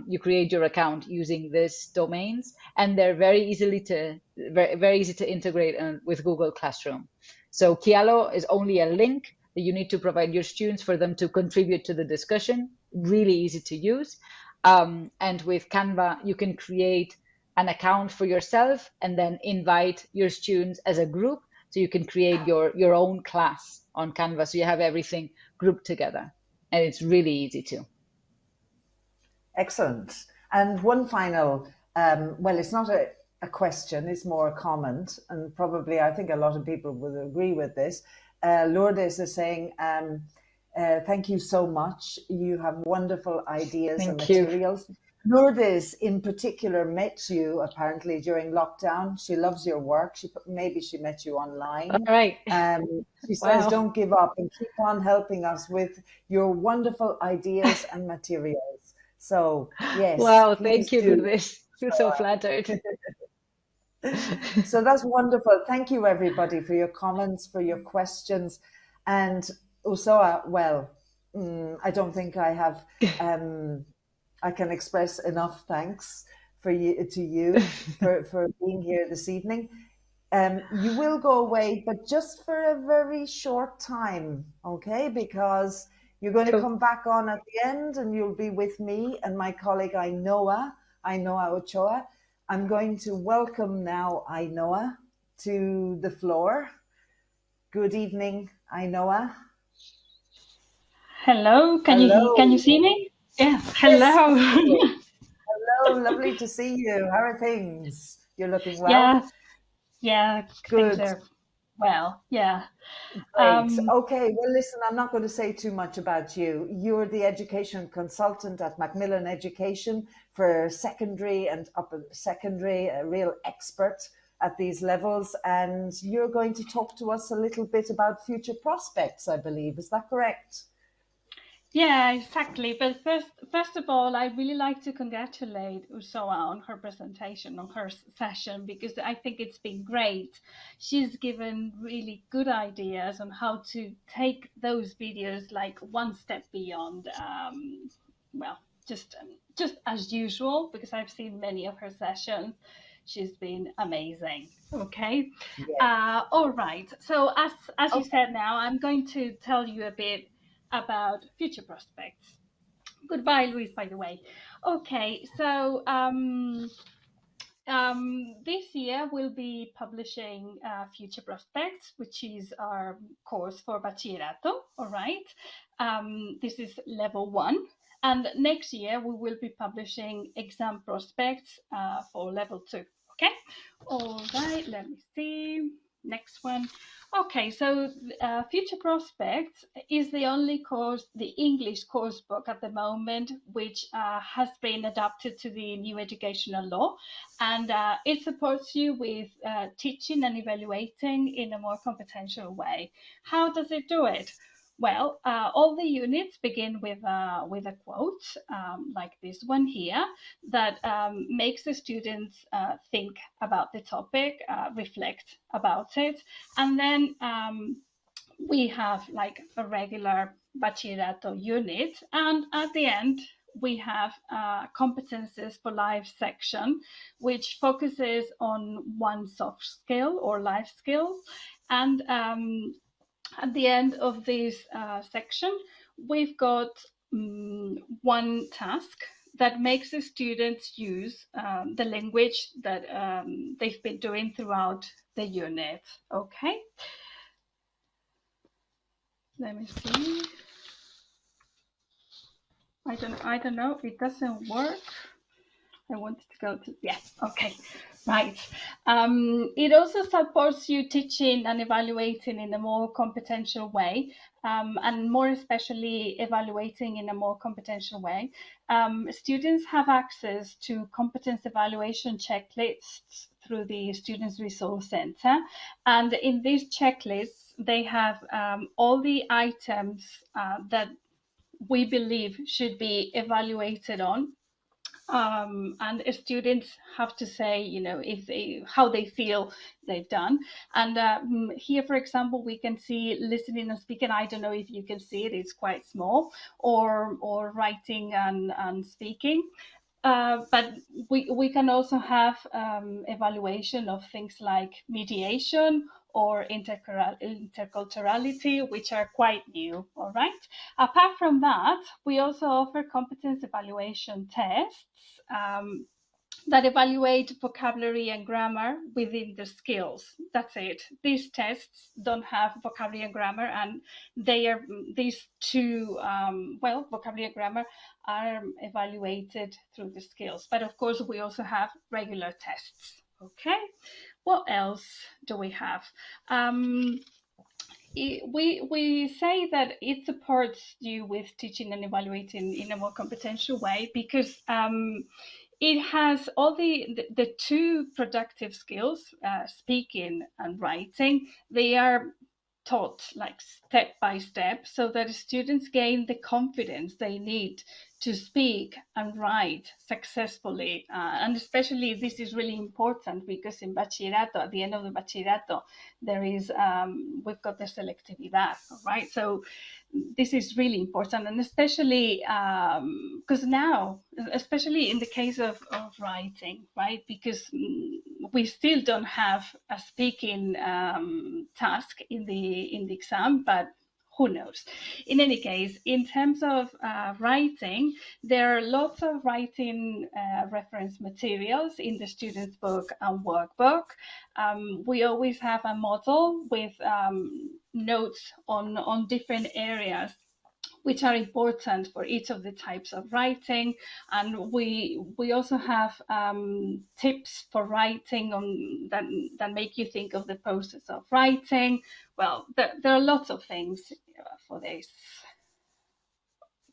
Speaker 2: you create your account using these domains, and they're very easy to integrate with Google Classroom. So Kialo is only a link that you need to provide your students for them to contribute to the discussion. Really easy to use. And with Canva, you can create an account for yourself and then invite your students as a group. So you can create your own class on Canva. So you have everything grouped together, and it's really easy too.
Speaker 1: Excellent. And one final, well, it's not a question, it's more a comment, and probably I think a lot of people would agree with this. Lourdes is saying, thank you so much. You have wonderful ideas and materials. Lourdes in particular met you apparently during lockdown. She loves your work. Maybe she met you online.
Speaker 2: All right.
Speaker 1: She says, don't give up and keep on helping us with your wonderful ideas and materials. So, yes.
Speaker 2: Wow, thank you, Lourdes. Feel so flattered.
Speaker 1: So that's wonderful. Thank you, everybody, for your comments, for your questions. And Usoa, well, I don't think I have... I can express enough thanks for you for being here this evening. You will go away, but just for a very short time, okay? Because you're going to come back on at the end, and you'll be with me and my colleague Ainhoa Ochoa. I'm going to welcome now Ainhoa to the floor. Good evening, Ainhoa.
Speaker 15: Hello, can you see me? Yeah, hello.
Speaker 1: Yes, hello, lovely to see you. How are things? You're looking well?
Speaker 15: Yeah,
Speaker 1: good.
Speaker 15: Things are well, yeah.
Speaker 1: Great. Okay, well, listen, I'm not going to say too much about you. You're the education consultant at Macmillan Education for secondary and upper secondary, a real expert at these levels, and you're going to talk to us a little bit about future prospects, I believe. Is that correct?
Speaker 15: Yeah, exactly. But first of all, I'd really like to congratulate Usoa on her presentation, on her session, because I think it's been great. She's given really good ideas on how to take those videos like one step beyond, well, just as usual, because I've seen many of her sessions. She's been amazing. Okay.
Speaker 1: Yeah.
Speaker 15: All right. So as you said now, I'm going to tell you a bit about future prospects. Goodbye, Luis, by the way. Okay, so this year we'll be publishing Future Prospects, which is our course for Bachillerato, all right? This is level 1. And next year we will be publishing exam prospects for level 2, okay? All right, let me see. Next one. Okay, so Future Prospects is the only course, the English course book at the moment, which has been adapted to the new educational law. And it supports you with teaching and evaluating in a more competential way. How does it do it? Well, all the units begin with a quote, like this one here, that makes the students think about the topic, reflect about it, and then we have like a regular Bachillerato unit, and at the end we have Competences for Life section, which focuses on one soft skill or life skill, and at the end of this section, we've got one task that makes the students use the language that they've been doing throughout the unit. Okay. Let me see. I don't know. It doesn't work. I wanted to go to, yeah, okay, right. It also supports you teaching and evaluating in a more competential way, and more especially evaluating in a more competential way. Students have access to competence evaluation checklists through the Students' Resource Center. And in these checklists, they have all the items that we believe should be evaluated on. And students have to say, you know, how they feel they've done. And here, for example, we can see listening and speaking. I don't know if you can see it; it's quite small. Or writing and speaking. But we can also have evaluation of things like mediation or interculturality, which are quite new, all right? Apart from that, we also offer competence evaluation tests that evaluate vocabulary and grammar within the skills. That's it. These tests don't have vocabulary and grammar, and these two, vocabulary and grammar are evaluated through the skills. But of course, we also have regular tests. Okay, what else do we have? We say that it supports you with teaching and evaluating in a more competential way because it has all the two productive skills, speaking and writing. They are taught like step by step so that students gain the confidence they need to speak and write successfully. And especially this is really important because in Bachillerato, at the end of the Bachillerato, there is, we've got the selectividad, right? So this is really important, and especially because now, especially in the case of writing, right? Because we still don't have a speaking task in the exam, but who knows? In any case, in terms of writing, there are lots of writing reference materials in the student's book and workbook. We always have a model with notes on different areas which are important for each of the types of writing, and we also have tips for writing on that make you think of the process of writing. Well, there are lots of things for this.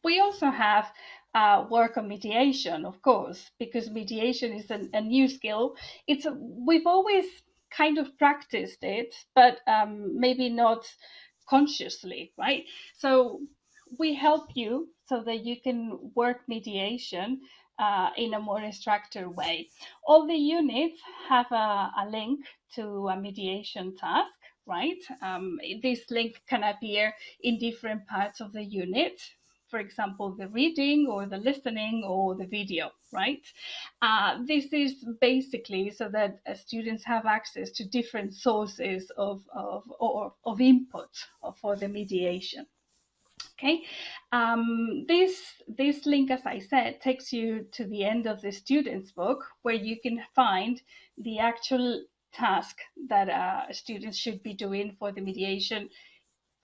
Speaker 15: We also have work on mediation, of course, because mediation is a new skill. We've always kind of practiced it, but maybe not consciously, right? So we help you so that you can work mediation in a more structured way. All the units have a link to a mediation task, right? This link can appear in different parts of the unit. For example, the reading or the listening or the video, right? This is basically so that students have access to different sources of input for the mediation. Okay, this link, as I said, takes you to the end of the student's book where you can find the actual task that students should be doing for the mediation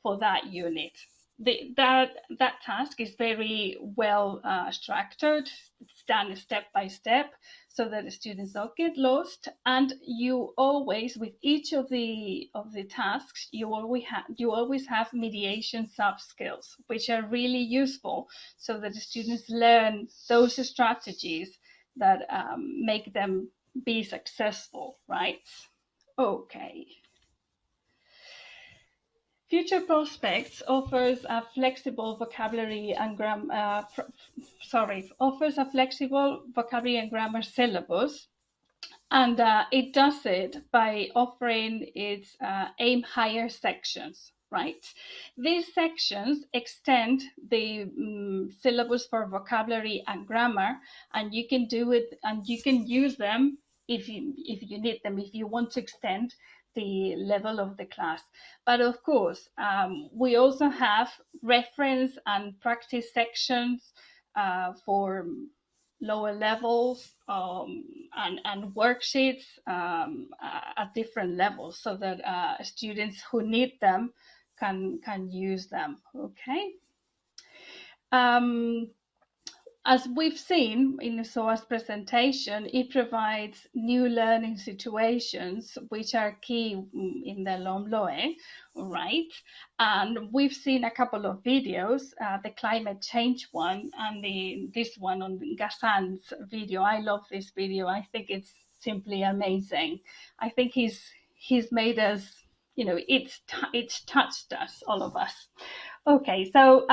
Speaker 15: for that unit. That task is very well structured. It's done step by step so that the students don't get lost. And you always, with each of the tasks, you always have mediation sub skills, which are really useful so that the students learn those strategies that make them be successful, right? Okay. Future Prospects offers a flexible vocabulary and grammar syllabus, and it does it by offering its aim higher sections, right? These sections extend the syllabus for vocabulary and grammar, and you can do it, and you can use them if you need them, if you want to extend the level of the class. But of course, we also have reference and practice sections for lower levels and worksheets at different levels so that students who need them can use them. Okay. As we've seen in Usoa's presentation, it provides new learning situations which are key in the LOMLOE, right? And we've seen a couple of videos, the climate change one and this one on Ghassan's video. I love this video. I think it's simply amazing. I think he's made us, you know, it's touched us, all of us. Okay, so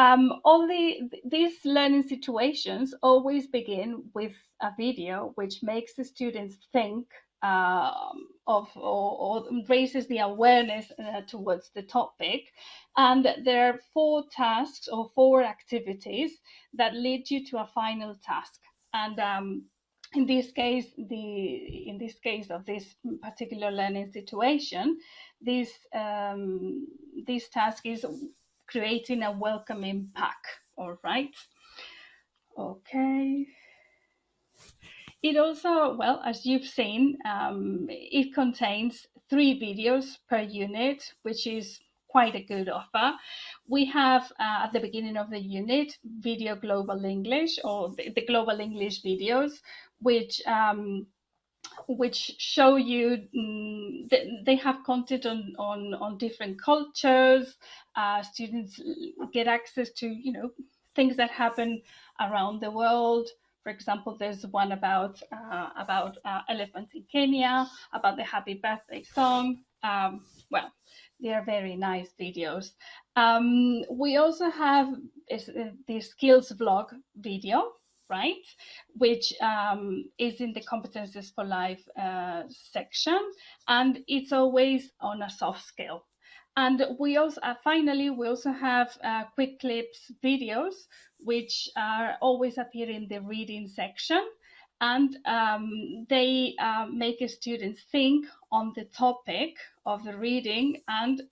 Speaker 15: all these learning situations always begin with a video which makes the students think of or raises the awareness towards the topic. And there are 4 tasks or 4 activities that lead you to a final task. And in this case of this particular learning situation, this task is creating a welcoming pack. All right. Okay. It also, well, as you've seen, it contains 3 videos per unit, which is quite a good offer. We have at the beginning of the unit, Video Global English, or the Global English videos, which which show you they have content on different cultures. Students get access to, you know, things that happen around the world. For example, there's one about elephants in Kenya, about the Happy Birthday song. Well, they are very nice videos. We also have the skills vlog video, right, which is in the Competences for Life section, and it's always on a soft skill. And we also, finally, we also have quick clips videos, which are always appear in the reading section. And they make students think on the topic of the reading, and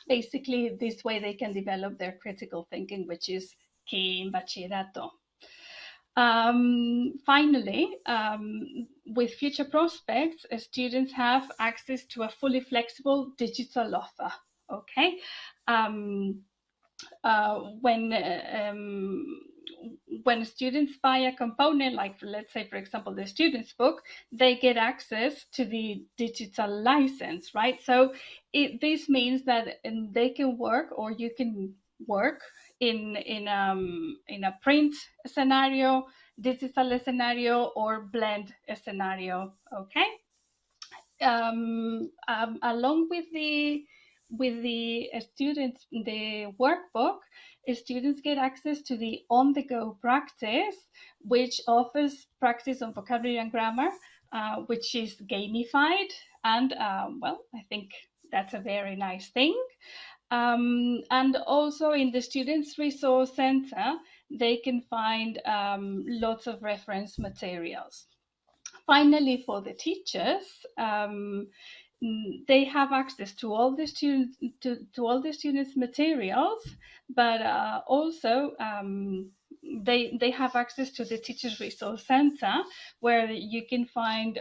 Speaker 15: basically this way they can develop their critical thinking, which is key in bachillerato. Finally, with future prospects, students have access to a fully flexible digital offer. Okay, when students buy a component, like let's say, for example, the student's book, they get access to the digital license, right? So this means that they can work, or you can work in a print scenario, digital scenario, or blend scenario. Okay. Along with the students, the workbook, students get access to the on-the-go practice, which offers practice on vocabulary and grammar, which is gamified, and well, I think that's a very nice thing. And also in the Students' Resource Center, they can find lots of reference materials. Finally, for the teachers, they have access to all the students all the students' materials, but also they have access to the Teachers Resource Center, where you can find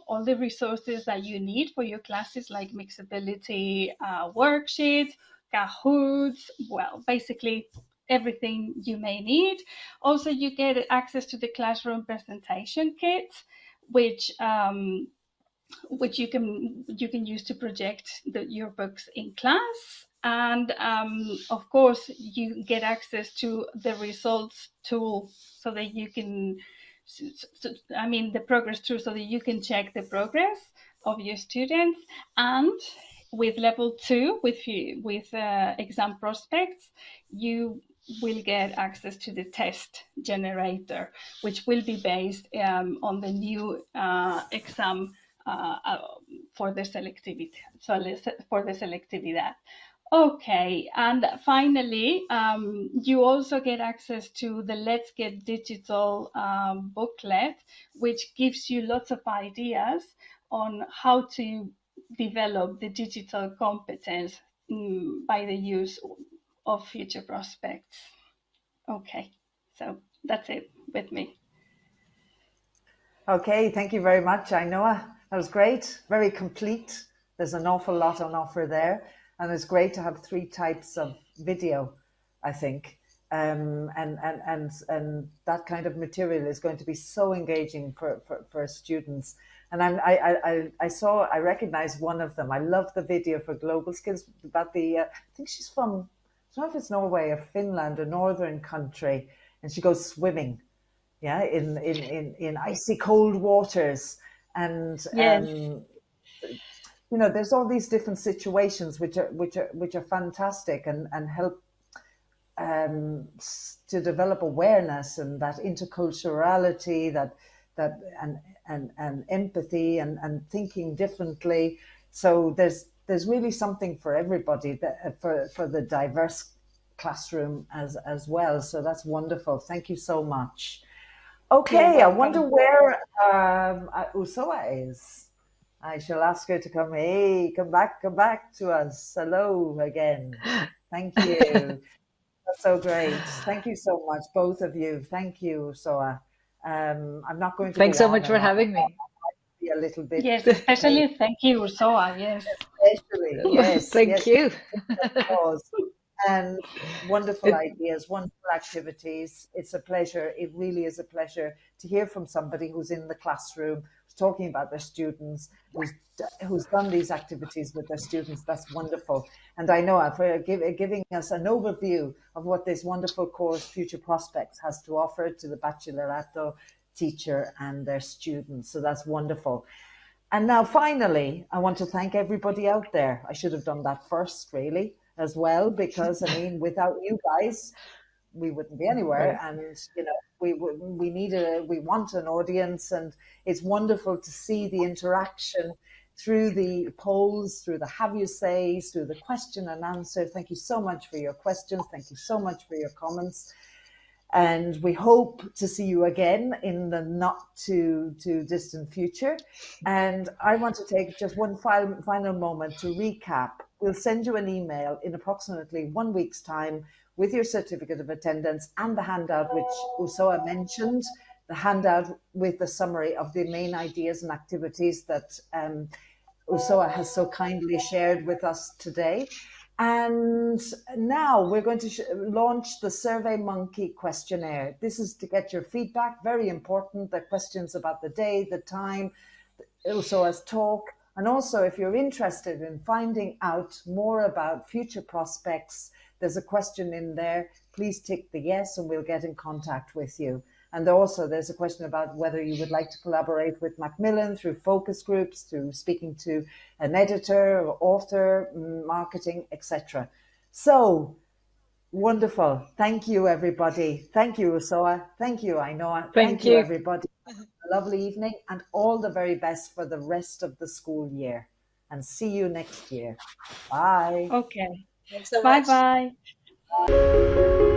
Speaker 15: all the resources that you need for your classes, like mixability worksheets, Kahoots, well, basically everything you may need. Also, you get access to the classroom presentation kit, which you can use to project your books in class. And of course, you get access to the results tool, so that you can, the progress tool, so that you can check the progress of your students. And with level 2, with exam prospects, you will get access to the test generator, which will be based on the new exam for the selectivity. Okay, and finally, you also get access to the Let's Get Digital booklet, which gives you lots of ideas on how to develop the digital competence by the use of future prospects. Okay, so that's it with me.
Speaker 1: Okay, thank you very much, Ainoa. That was great, very complete. There's an awful lot on offer there, and it's great to have 3 types of video, I think. And that kind of material is going to be so engaging for students. And I recognize one of them. I love the video for global skills about I think she's from, I don't know if it's Norway or Finland, a northern country, and she goes swimming, yeah, in icy cold waters, and
Speaker 15: yes.
Speaker 1: You know, there's all these different situations which are fantastic and help to develop awareness and that interculturality, that and empathy and thinking differently. So there's really something for everybody, for the diverse classroom as well. So that's wonderful. Thank you so much. Okay, I wonder where Usoa is. I shall ask her to come. Hey, come back to us. Hello again. Thank you. That's so great. Thank you so much, both of you. Thank you, Usoa. I'm not going to.
Speaker 2: Thanks so much for having me.
Speaker 1: A little bit.
Speaker 15: Yes, especially thank you, Usoa. Yes.
Speaker 1: Especially, yes.
Speaker 2: Thank you.
Speaker 1: And wonderful ideas, wonderful activities. It's a pleasure. It really is a pleasure to hear from somebody who's in the classroom, talking about their students, who's done these activities with their students. That's wonderful. And I know for giving us an overview of what this wonderful course, Future Prospects, has to offer to the Bachillerato teacher and their students. So that's wonderful. And now, finally, I want to thank everybody out there. I should have done that first, really, as well, because, I mean, without you guys, we wouldn't be anywhere. And, you know, we want an audience, and it's wonderful to see the interaction through the polls, through the have you says, through the question and answer. Thank you so much for your questions. Thank you so much for your comments. And we hope to see you again in the not too distant future. And I want to take just one final moment to recap. We'll send you an email in approximately 1 week's time with your certificate of attendance and the handout which Usoa mentioned, the handout with the summary of the main ideas and activities that Usoa has so kindly shared with us today. And now we're going to launch the SurveyMonkey questionnaire. This is to get your feedback, very important, the questions about the day, the time, Usoa's talk, and also if you're interested in finding out more about future prospects, there's a question in there. Please tick the yes and we'll get in contact with you. And also there's a question about whether you would like to collaborate with Macmillan through focus groups, through speaking to an editor or author, marketing, etc. So wonderful. Thank you, everybody. Thank you, Usoa. Thank you, Ainhoa. Thank you, everybody. A lovely evening and all the very best for the rest of the school year. And see you next year. Bye.
Speaker 15: Okay.
Speaker 2: Thanks so much.
Speaker 15: Bye-bye.